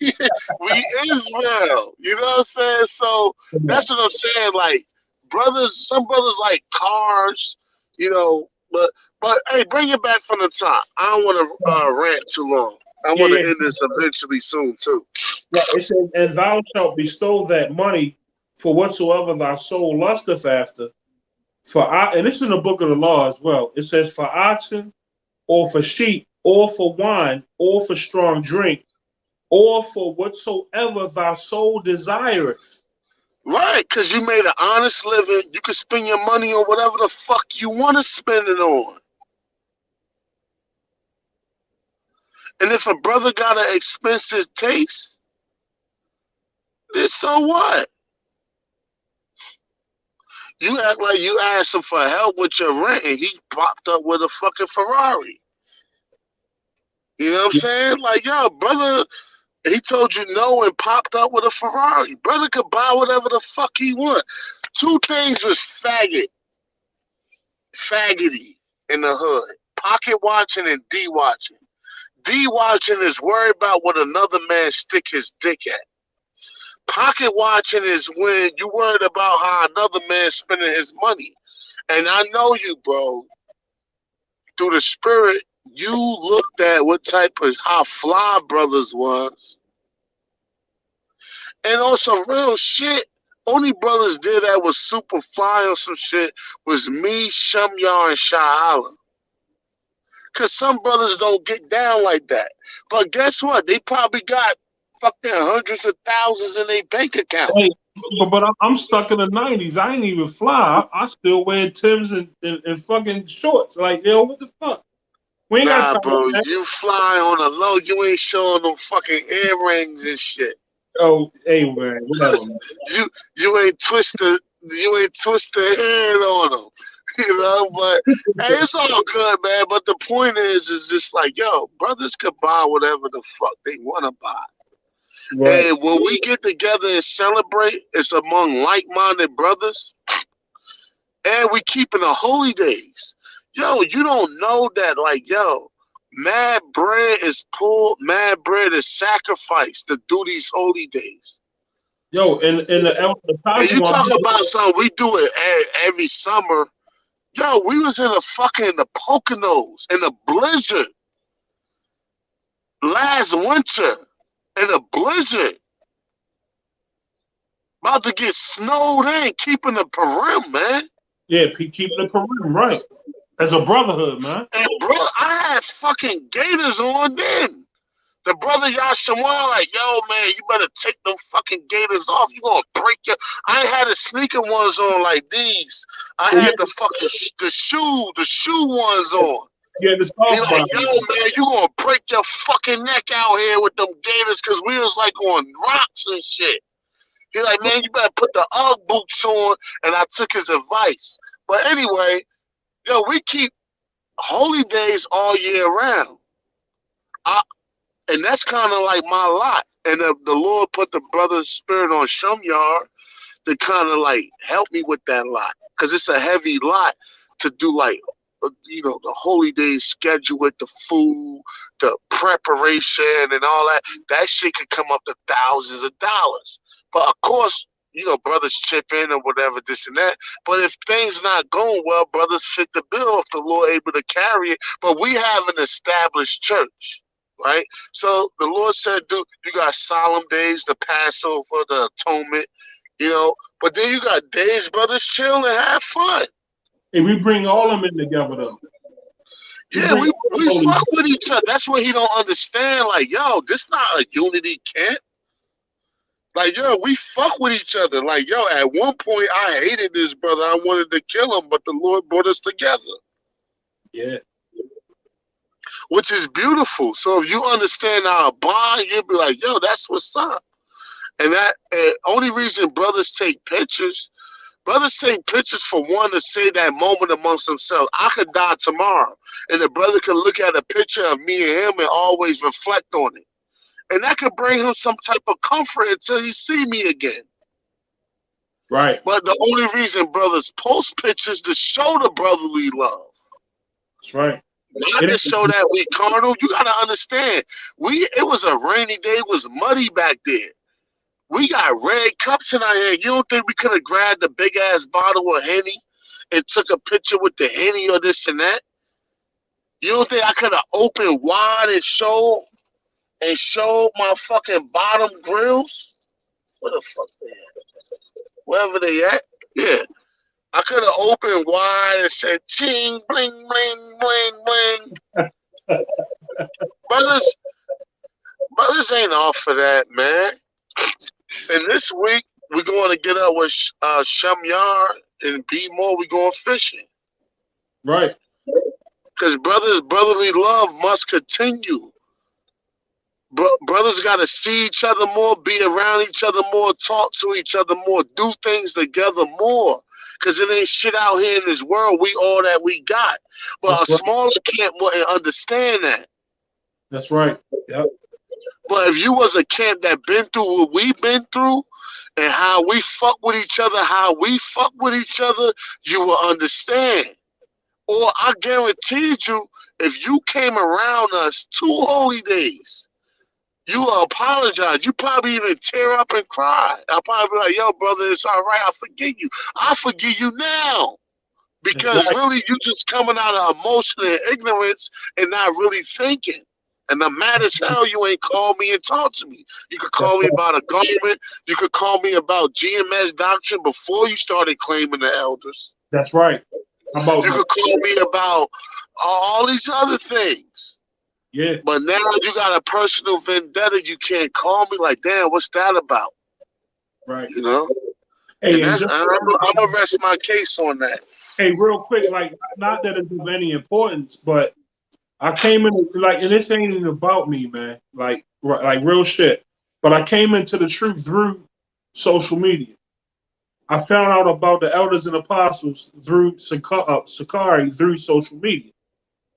we Israel. You know what I'm saying? So that's what I'm saying. Like, brothers, some brothers like cars, you know, but hey, bring it back from the top. I don't want to rant too long. I want to end this eventually soon too. Yeah, it says, and thou shalt bestow that money for whatsoever thy soul lusteth after. And this is in the book of the law as well. It says for oxen, or for sheep, or for wine, or for strong drink, or for whatsoever thy soul desireth. Right, because you made an honest living. You can spend your money on whatever the fuck you want to spend it on. And if a brother got an expensive taste, then so what? You act like you asked him for help with your rent and he popped up with a fucking Ferrari. You know what I'm saying? Like, yo, brother, he told you no and popped up with a Ferrari. Brother could buy whatever the fuck he want. Two things was faggoty in the hood. Pocket watching and D watching. D watching is worried about what another man stick his dick at. Pocket watching is when you worried about how another man's spending his money. And I know you, bro. Through the spirit, you looked at what type of how fly brothers was. And on some real shit, only brothers did that was super fly on some shit was me, Shumyar, and Shahala. Because some brothers don't get down like that. But guess what? They probably got fucking hundreds of thousands in their bank account. Hey, but I'm stuck in the 90s. I ain't even fly. I still wear Timbs and fucking shorts. Like, yo, what the fuck? We ain't got time bro, for that. you fly on a low. You ain't showing them fucking earrings and shit. Oh, hey, man, whatever. Man. You ain't twist the head on them. You know, but hey, it's all good, man. But the point is just like, yo, brothers could buy whatever the fuck they want to buy. Right. And when we get together and celebrate, it's among like-minded brothers, and we keeping the holy days. Yo, you don't know that, like, yo, mad bread is pulled, mad bread is sacrificed to do these holy days. Yo, and you talk about something, we do it every summer. Yo, we was in the Poconos in a blizzard last winter. In a blizzard. About to get snowed in, keeping the parim, man. Yeah, keeping the parim, right. As a brotherhood, man. And bro, I had fucking gators on then. The brother Yashawan, like, yo, man, you better take them fucking gators off. You gonna break your. I ain't had the sneaker ones on like these. I had the fucking the shoe ones on. Yeah, the he like, yo, man, you gonna break your fucking neck out here with them gators because we was like on rocks and shit. He like, man, you better put the UGG boots on, and I took his advice. But anyway, yo, we keep holy days all year round. And that's kind of like my lot. And the Lord put the brother's spirit on Shumyar to kind of like help me with that lot. Because it's a heavy lot to do like, you know, the holy days schedule with the food, the preparation and all that. That shit could come up to thousands of dollars. But of course, you know, brothers chip in or whatever, this and that. But if things not going well, brothers fit the bill if the Lord able to carry it. But we have an established church. Right, so the Lord said, "Dude, you got solemn days, the Passover, the Atonement, You know, but then you got days brothers chill and have fun. And we bring all of them in together though. Yeah, we fuck with each other. That's what he don't understand. Like, yo, this not a unity camp. Like, yo, we fuck with each other. Like, yo, at one point I hated this brother. I wanted to kill him, but the Lord brought us together. Yeah. Which is beautiful. So if you understand our bond, you'll be like, yo, that's what's up. And that only reason brothers take pictures for one to say that moment amongst themselves. I could die tomorrow, and the brother could look at a picture of me and him and always reflect on it. And that could bring him some type of comfort until he see me again. Right. But the only reason brothers post pictures to show the brotherly love. That's right. Not to show that we carnal. You gotta understand. It was a rainy day, it was muddy back there. We got red cups in our hand. You don't think we could have grabbed a big ass bottle of Henny and took a picture with the Henny or this and that? You don't think I could have opened wide and showed my fucking bottom grills? Where the fuck they at? Wherever they at? Yeah. I could have opened wide and said, ching, bling, bling, bling, bling. brothers ain't off for that, man. And this week, we're going to get up with Shamyar and B-More. We're going fishing. Right. Because brotherly love must continue. Brothers got to see each other more, be around each other more, talk to each other more, do things together more. Because it ain't shit out here in this world. We all that we got. But That's a right. smaller camp wouldn't understand that. That's right. Yep. But if you was a camp that been through what we've been through and how we fuck with each other, you will understand. Or I guaranteed you, if you came around us 2 holy days, you will apologize. You probably even tear up and cry. I'll probably be like, yo, brother, it's all right. I forgive you. I forgive you now. Because right. really, you just coming out of emotion and ignorance and not really thinking. And I'm mad as hell you ain't called me and talked to me. You could call me about a government. You could call me about GMS doctrine before you started claiming the elders. That's right. How about you that? could call me about all these other things. Yeah. But now you got a personal vendetta. You can't call me like, damn, what's that about? Right. You know? Hey, and I'm going to rest my case on that. Hey, real quick, like, not that it's of any importance, but I came in, like, and this ain't even about me, man. Like real shit. But I came into the truth through social media. I found out about the elders and apostles through Sakari through social media.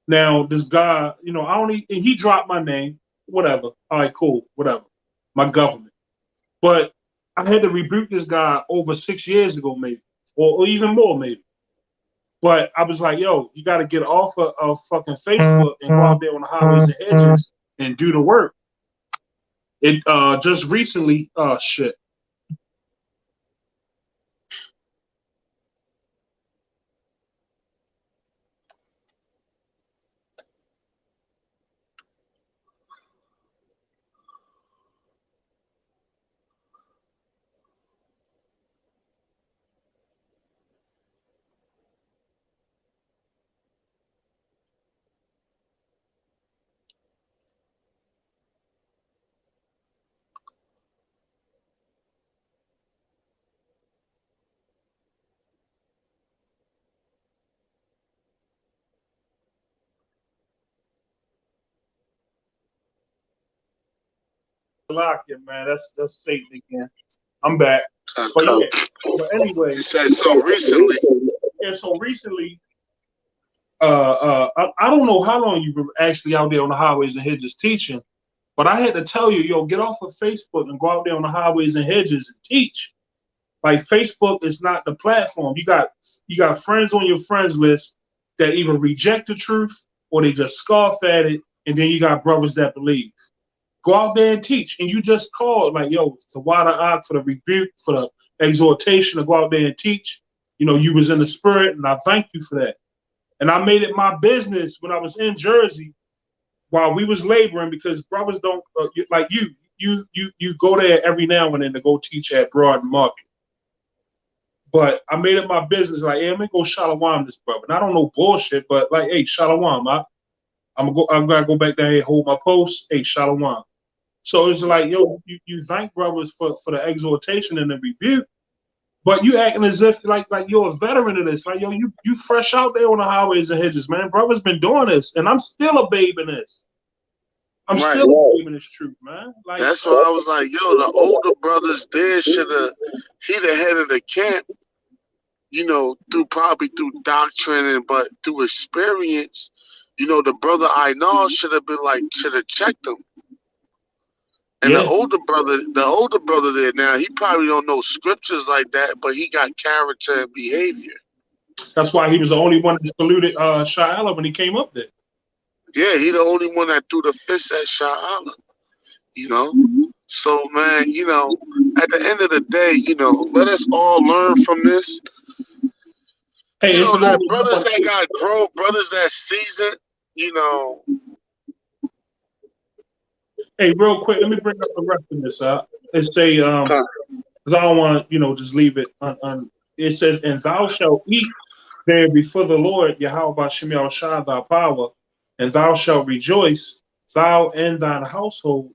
Now, this guy, you know, he dropped my name, whatever. All right, cool, whatever. My government. But I had to rebuke this guy over 6 years ago, maybe, or even more, maybe. But I was like, yo, you got to get off of fucking Facebook and go out there on the highways and hedges and do the work. It just recently, shit. Lock it, man. That's Satan again. I'm back. But yeah. But anyway, you said so recently. Yeah. So recently, I don't know how long you were actually out there on the highways and hedges teaching, but I had to tell you, yo, get off of Facebook and go out there on the highways and hedges and teach. Like, Facebook is not the platform. You got friends on your friends list that either reject the truth or they just scoff at it, and then you got brothers that believe. Go out there and teach. And you just called, like, yo, the water out for the rebuke, for the exhortation to go out there and teach. You know, you was in the spirit, and I thank you for that. And I made it my business when I was in Jersey while we was laboring, because brothers don't like you go there every now and then to go teach at Broad Market. But I made it my business, like, hey, let me go shalom this brother. And I don't know bullshit, but like, hey, shalom. I'm gonna go back there and hold my post. Hey, shalom. So it's like, yo, you thank brothers for the exhortation and the rebuke, but you acting as if like you're a veteran of this. Like, yo, you fresh out there on the highways and hedges, man. Brothers been doing this, and I'm still a babe in this. I'm Right. still a babe in this truth, man. Like, That's why I was like, yo, the older brothers there should have, he the head of the camp, you know, probably through doctrine but through experience, you know, the brother I know should have checked him. And yeah, the older brother there now, he probably don't know scriptures like that, but he got character and behavior. that's why he was the only one that saluted Sha'ala when he came up there. Yeah, he the only one that threw the fist at Sha'ala, you know. So, man, you know, at the end of the day, you know, let us all learn from this. Hey, You it's know, a that little brothers that got growth, brothers that seasoned, you know. Hey, real quick, let me bring up the rest of this. It say, because I don't want to, just leave it on. It says, and thou shalt eat there before the Lord, Yahweh Bashem Yahushua, thy power, and thou shalt rejoice, thou and thine household.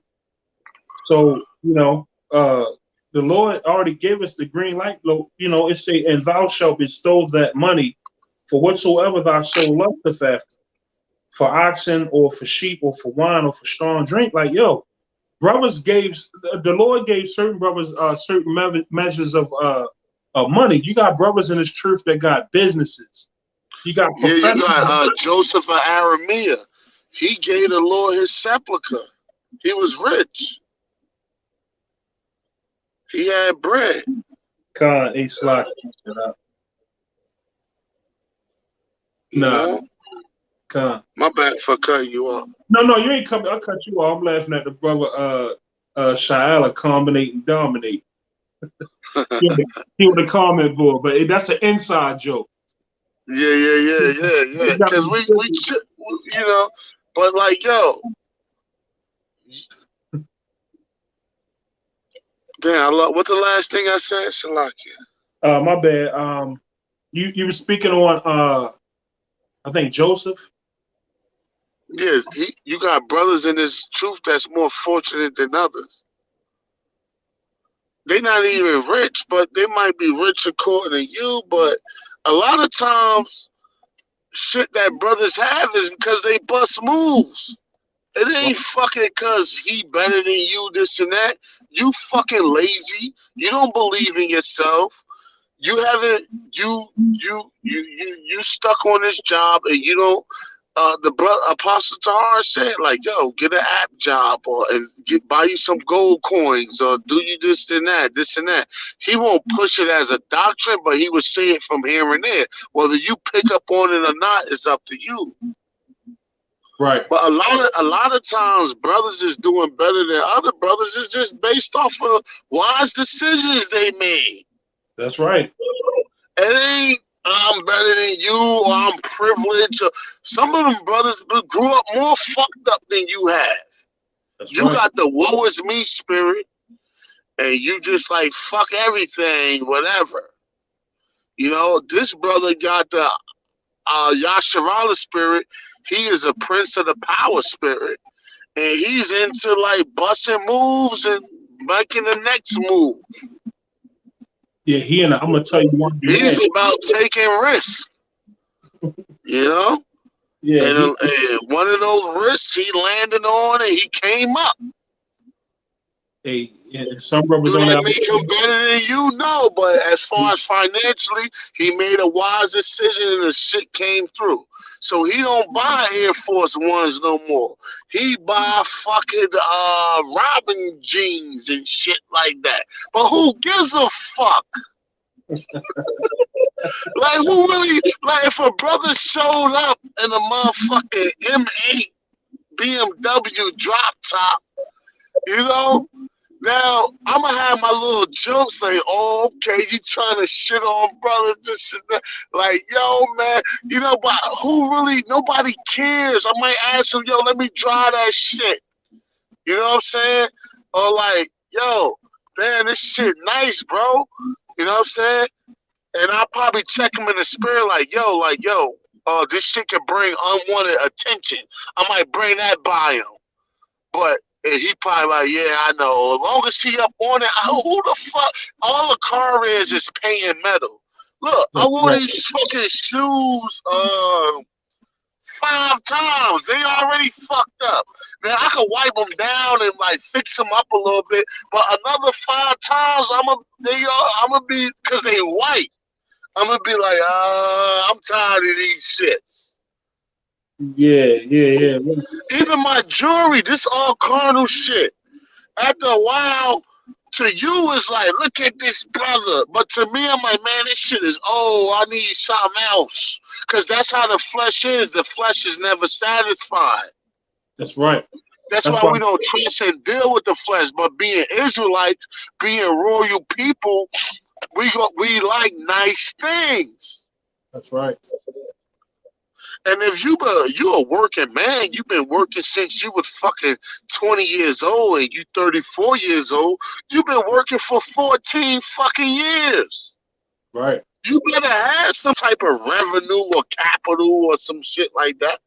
So, the Lord already gave us the green light. It say, and thou shalt bestow that money for whatsoever thy soul lusteth after, for oxen or for sheep or for wine or for strong drink. Like, yo, the Lord gave certain brothers certain measures of money. You got brothers in this truth that got businesses. You got you got Joseph of Aramea. He gave the Lord his sepulcher. He was rich. He had bread. Con a slot. Nah, con. My bad for cutting you off. No, you ain't coming. I cut you off. I'm laughing at the brother Sha'ala combinate and dominate. he on the comment board, but that's an inside joke. Yeah. Because we you know, but like, yo, damn, what's the last thing I said, Shalakia? My bad. You were speaking on I think Joseph. Yeah, you got brothers in this truth that's more fortunate than others. They're not even rich, but they might be rich according to you. But a lot of times, shit that brothers have is because they bust moves. It ain't fucking because he better than you, this and that. You fucking lazy. You don't believe in yourself. You haven't. You stuck on this job and you don't. The brother Apostle Tahar said, like, yo, get an app job or buy you some gold coins or do you this and that. He won't push it as a doctrine, but he would say it from here and there. Whether you pick up on it or not is up to you. Right. But a lot of times, brothers is doing better than other brothers. It's just based off of wise decisions they made. That's right. It ain't I'm better than you or I'm privileged. Some of them brothers grew up more fucked up than you have. That's you right. got the woe is me spirit, and you just like fuck everything, whatever. You know, this brother got the Yasharala spirit. He is a prince of the power spirit. And he's into like busting moves and making the next move. Yeah, I'm gonna tell you one thing. He's about taking risks. You know? Yeah. And one of those risks he landed on and he came up. Hey, some brothers Do on that that make him better than you? No, but as far as financially, he made a wise decision and the shit came through. So he don't buy Air Force Ones no more. He buy fucking Robin jeans and shit like that. But who gives a fuck? Like, who really, like, if a brother showed up in a motherfucking M8 BMW drop top, you know, now I'm gonna have my little joke say, "Oh, okay, you trying to shit on brothers, this and that." Like, yo, man, you know, but who really? Nobody cares. I might ask him, "Yo, let me drive that shit." You know what I'm saying? Or like, "Yo, man, this shit nice, bro." You know what I'm saying? And I'll probably check him in the spirit like, yo, this shit can bring unwanted attention. I might bring that by him. But and he probably like, yeah, I know. As long as he up on it, who the fuck? All the car is painting metal. Look, I That's wore right. these fucking shoes 5 times. They already fucked up. Now I can wipe them down and like fix them up a little bit, but another 5 times I'ma be because they white. I'm gonna be like, I'm tired of these shits. Yeah. Even my jewelry, this all carnal shit. After a while, to you it's like, look at this brother. But to me, I'm like, man, this shit is old. I need something else. Because that's how the flesh is. The flesh is never satisfied. That's right. That's That's why why. we don't trust and deal with the flesh. But being Israelites, being royal people, we like nice things. That's right. And if you're a working man, you've been working since you was fucking 20 years old and you 34 years old, you've been working for 14 fucking years. Right. You better have some type of revenue or capital or some shit like that.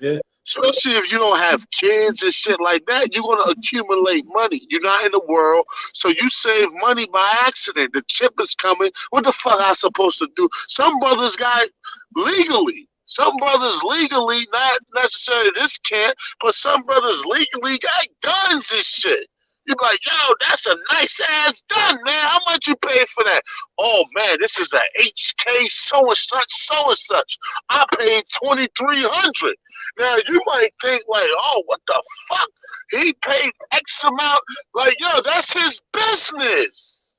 Yeah. Especially if you don't have kids and shit like that, you're going to accumulate money. You're not in the world, so you save money by accident. The chip is coming. What the fuck I supposed to do? Some brothers got legally. Some brothers legally, not necessarily this camp, but some brothers legally got guns and shit. You be like, yo, that's a nice ass gun, man. How much you pay for that? Oh man, this is a HK so and such. I paid $2,300. Now you might think like, oh, what the fuck? He paid X amount. Like, yo, that's his business.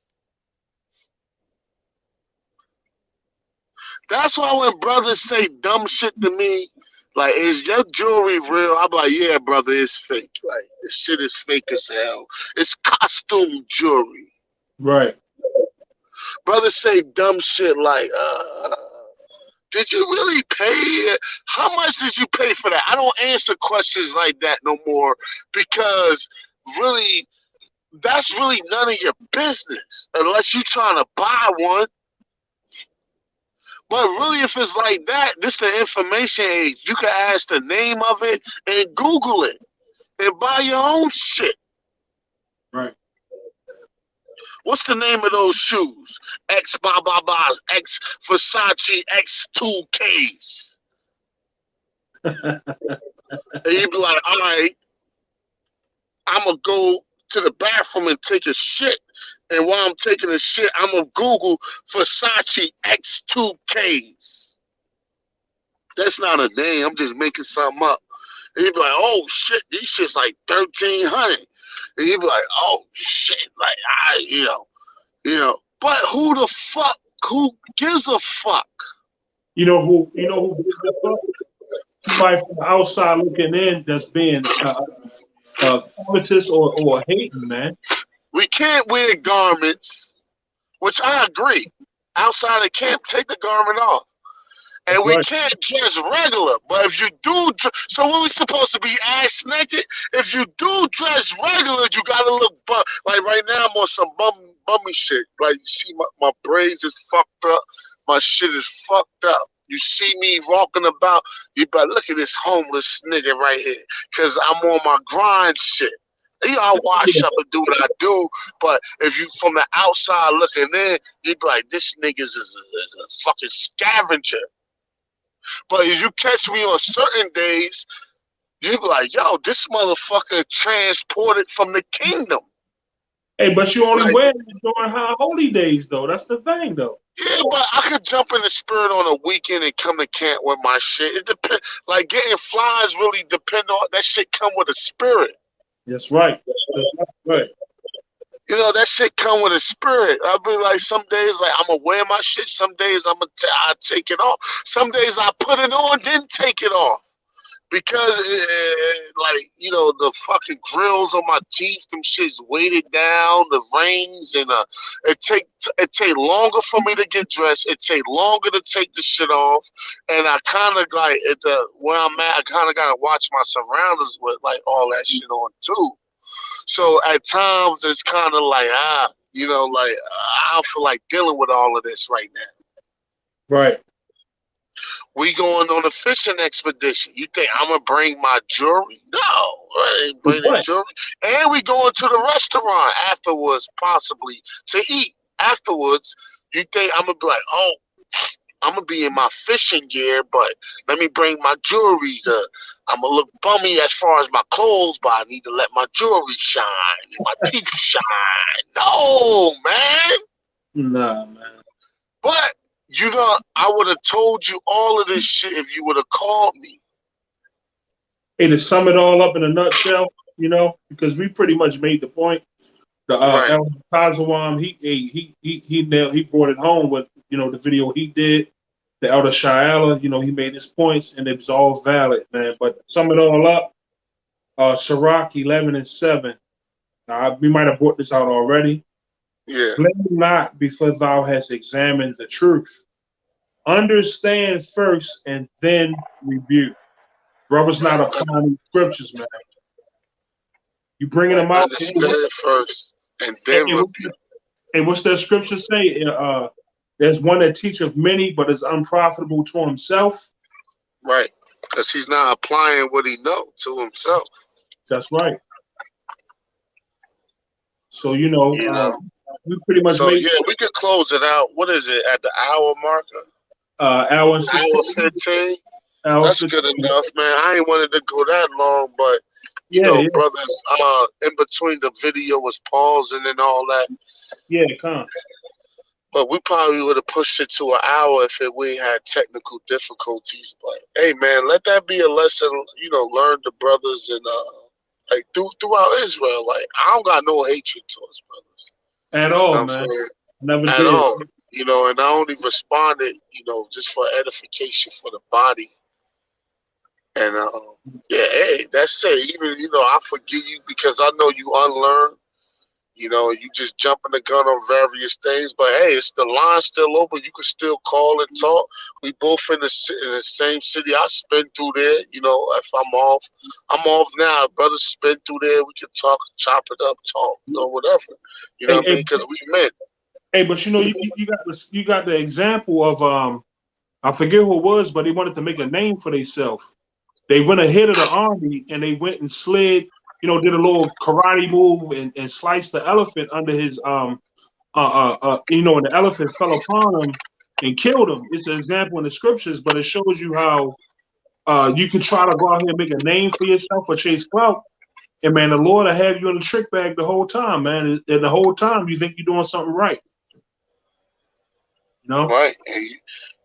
That's why when brothers say dumb shit to me, like, is your jewelry real? I'm like, yeah, brother, it's fake. Like, this shit is fake as hell. It's costume jewelry. Right. Brothers say dumb shit like, did you really pay it? How much did you pay for that? I don't answer questions like that no more because really, that's really none of your business unless you're trying to buy one. But really, if it's like that, this the information age. You can ask the name of it and Google it and buy your own shit. Right. What's the name of those shoes? X blah blah blahs, X Versace X2Ks. And you be like, all right, I'm gonna go to the bathroom and take a shit. And while I'm taking a shit, I'm gonna Google Versace X2Ks. That's not a name. I'm just making something up. And you be like, oh shit, these shit's like 1,300. And you be like, oh shit, like you know. But who the fuck? Who gives a fuck? You know who gives a fuck? Somebody from the outside looking in that's being covetous or hating, man. We can't wear garments, which I agree. Outside of camp, take the garment off. And That's we right. can't dress regular. But if you do, so what we supposed to be ass naked? If you do dress regular, you gotta look like right now I'm on some bummy shit. Like you see my braids is fucked up. My shit is fucked up. You see me walking about, you better look at this homeless nigga right here. Cause I'm on my grind shit. I wash up and do what I do, but if you from the outside looking in, you'd be like, this nigga is a fucking scavenger. But if you catch me on certain days, you be like, yo, this motherfucker transported from the kingdom. Hey, but you only Like, wear it during holy days, though. That's the thing, though. yeah, but I could jump in the spirit on a weekend and come to camp with my shit. It depends. Like getting flies really depend on that shit. Come with a spirit. That's right. That's right. You know, that shit come with a spirit. I'll be like, some days, like, I'm going to wear my shit. Some days, I take it off. Some days, I put it on, then take it off. Because, like, you know, the fucking grills on my teeth, them shit's weighted down, the rings, and it take longer for me to get dressed. It take longer to take the shit off. And I kind of, like, where I'm at, I kind of got to watch my surroundings with, like, all that shit on, too. So at times it's kind of like, You know, like I don't feel like dealing with all of this right now. Right. We going on a fishing expedition. You think I'm gonna bring my jewelry? No, I ain't bringing What? jewelry. And we going to the restaurant afterwards, possibly to eat. Afterwards, you think I'm gonna be like, oh, I'm gonna be in my fishing gear, but let me bring my jewelry. I'm gonna look bummy as far as my clothes, but I need to let my jewelry shine and my teeth shine. No, man. Nah, man. But you know, I would have told you all of this shit if you would have called me. Hey, to sum it all up in a nutshell, because we pretty much made the point. The Right. Elder Tazawam, he brought it home with the video he did. The Elder Shaala, he made his points and it was all valid, man. But to sum it all up, Sirach 11:7. We might have brought this out already. Yeah. Blame not before thou hast examined the truth. Understand first and then rebuke. Brothers not applying these scriptures, man. You bringing them out. Understand first and then rebuke. And what's that scripture say? There's one that teacheth many, but is unprofitable to himself. Right. Because he's not applying what he knows to himself. That's right. So, we pretty much So, yeah, we could close it out. What is it, at the hour marker? Hour 16. Hour 15? That's 15. Good enough, man. I ain't wanted to go that long, but, brothers, in between the video was pausing and all that. Yeah, come on. But we probably would have pushed it to an hour if we had technical difficulties. But hey, man, let that be a lesson. Learn the brothers and throughout Israel. Like I don't got no hatred towards brothers at all, man. Never at did. all. And I only responded, just for edification for the body. And hey, that's it. Even I forgive you because I know you unlearned. You just jumping the gun on various things, but hey, it's the line still open. You can still call and talk. We both in the same city. I spin through there. If I'm off now. Brothers spin through there. We can talk, chop it up, talk, whatever. You know what I mean? Because we men. Hey, but you got the example of I forget who it was, but they wanted to make a name for themselves. They went ahead of the army and they went and slid. Did a little karate move and sliced the elephant under his and the elephant fell upon him and killed him. It's an example in the scriptures, but it shows you how you can try to go out here and make a name for yourself or chase clout. And man, the Lord will have you in the trick bag the whole time, man. And the whole time you think you're doing something right. Right.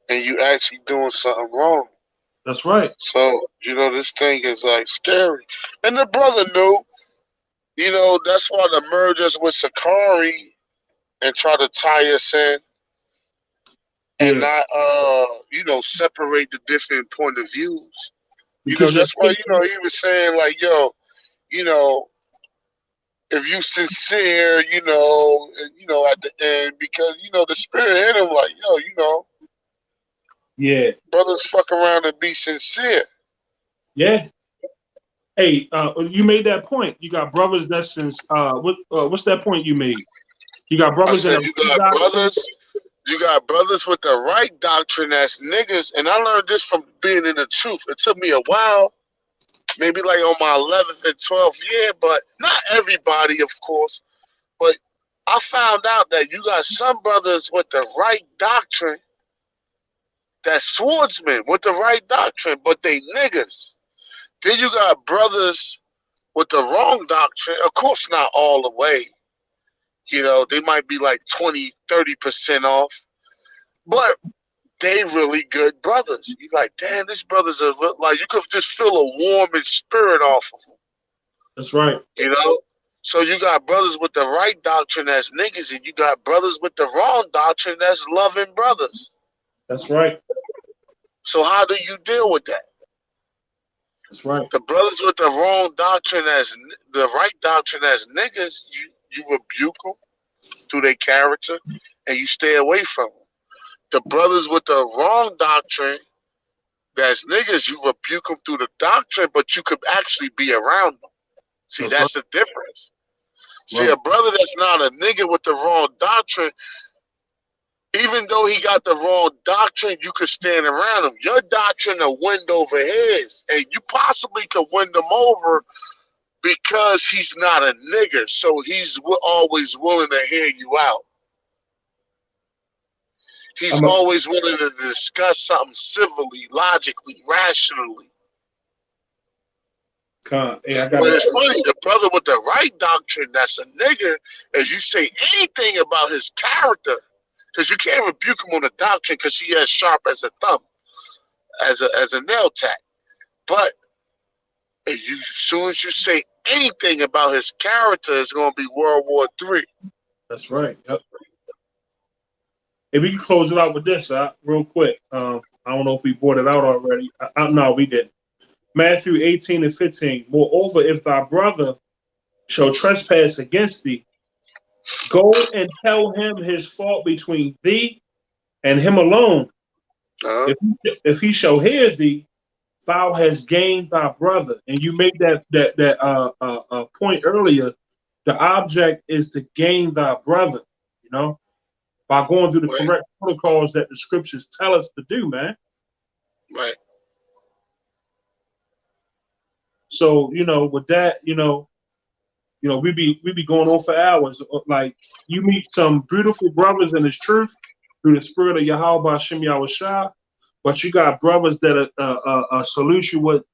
And you actually doing something wrong. That's right. So, this thing is like scary. And the brother knew, that's why the mergers with Sakari and try to tie us in and not, separate the different point of views. Because that's why, he was saying like, yo, if you sincere, at the end, because, the spirit hit him like, yo, yeah, brothers fuck around and be sincere. Yeah. Hey, you made that point. You got brothers that's since what's that point you made? You got brothers I said you got brothers with the right doctrine that's niggas, and I learned this from being in the truth. It took me a while, maybe like on my 11th and 12th year, but not everybody, of course. But I found out that you got some brothers with the right doctrine that's swordsmen with the right doctrine, but they niggas. Then you got brothers with the wrong doctrine. Of course, not all the way. They might be like 20, 30% off. But they really good brothers. You're like, damn, these brothers are like, you could just feel a warming spirit off of them. That's right. So you got brothers with the right doctrine as niggas, and you got brothers with the wrong doctrine as loving brothers. That's right. So how do you deal with that? That's right. The brothers with the wrong doctrine as the right doctrine as niggas, you rebuke them through their character, and you stay away from them. The brothers with the wrong doctrine, that's niggas, you rebuke them through the doctrine, but you could actually be around them. See, that's the difference. See, a brother that's not a nigga with the wrong doctrine, even though he got the wrong doctrine, you could stand around him. Your doctrine will win over his, and you possibly could win them over because he's not a nigger. So he's always willing to hear you out. He's always willing to discuss something civilly, logically, rationally. Hey, but it's funny, the brother with the right doctrine that's a nigger, as you say anything about his character, because you can't rebuke him on the doctrine because he as sharp as a thumb, as a nail tack. But as soon as you say anything about his character, it's going to be World War III. That's right. Yep. Hey, we can close it out with this, real quick. I don't know if we brought it out already. No, we didn't. Matthew 18:15. Moreover, if thy brother shall trespass against thee, go and tell him his fault between thee and him alone. If he shall hear thee, thou hast gained thy brother. And you made that point earlier. The object is to gain thy brother, you know, by going through the correct protocols that the scriptures tell us to do, man. Right. So, you know, with that, you know, we be going on for hours. Like, you meet some beautiful brothers in this truth through the spirit of Yahweh Hashem Yahushua, but you got brothers that salute you with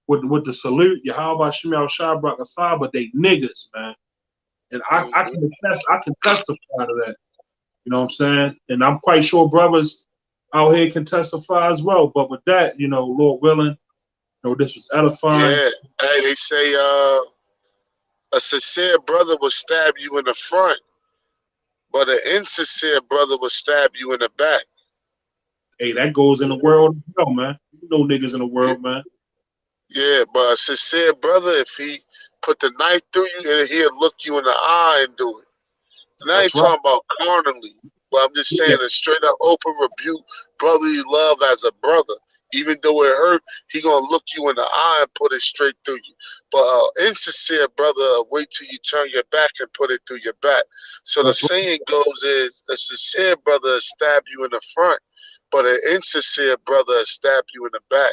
the salute Yahweh Hashem Yahushua Barakatah, but they niggas, man. And I can testify to that. You know what I'm saying? And I'm quite sure brothers out here can testify as well. But with that, you know, Lord willing, you know, this was edifying. Yeah. Hey, they say a sincere brother will stab you in the front, but an insincere brother will stab you in the back. Hey, that goes in the world as well, man. You know niggas in the world, man. Yeah, but a sincere brother, if he put the knife through you, he'll look you in the eye and do it. And I ain't talking about carnally, but I'm just saying a straight up open rebuke, brotherly love as a brother. Even though it hurt, he gonna look you in the eye and put it straight through you. But insincere brother, wait till you turn your back and put it through your back. So the saying goes is, a sincere brother stab you in the front, but an insincere brother stab you in the back.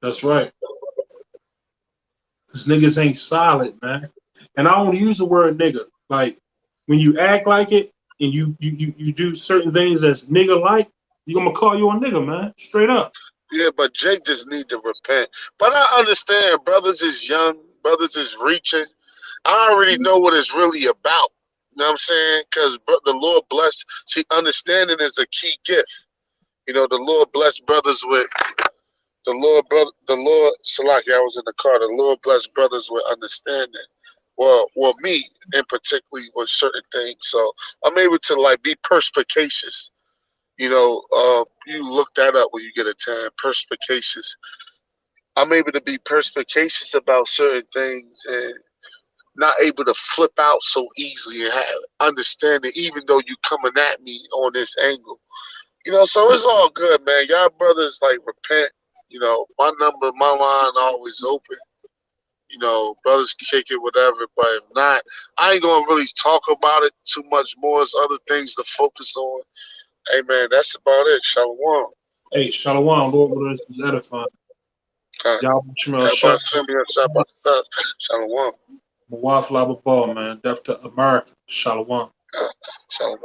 That's right. Because niggas ain't solid, man. And I don't use the word nigga. Like, when you act like it and you do certain things that's nigga-like, you're gonna call you a nigga, man. Straight up. Yeah, but Jake just need to repent. But I understand brothers is young, brothers is reaching. I already know what it's really about. You know what I'm saying? Because the Lord bless. See, understanding is a key gift. You know, the Lord bless brothers with the Lord, Salaki, I was in the car. The Lord bless brothers with understanding. Well, me in particularly with certain things. So I'm able to like be perspicacious. You know, you look that up when you get a time. Perspicacious. I'm able to be perspicacious about certain things and not able to flip out so easily and have understanding, even though you coming at me on this angle. You know, so it's all good, man. Y'all brothers like repent. You know, my number, my line always open. You know, brothers kick it, whatever. But if not, I ain't gonna really talk about it too much more. There's other things to focus on. Hey, man, that's about it. Shalom. Hey, Shalom, Lord, with us is edifying. Y'all Shalom. Mawaf Laba Ball, man. Death to America. Shalom. Shalom.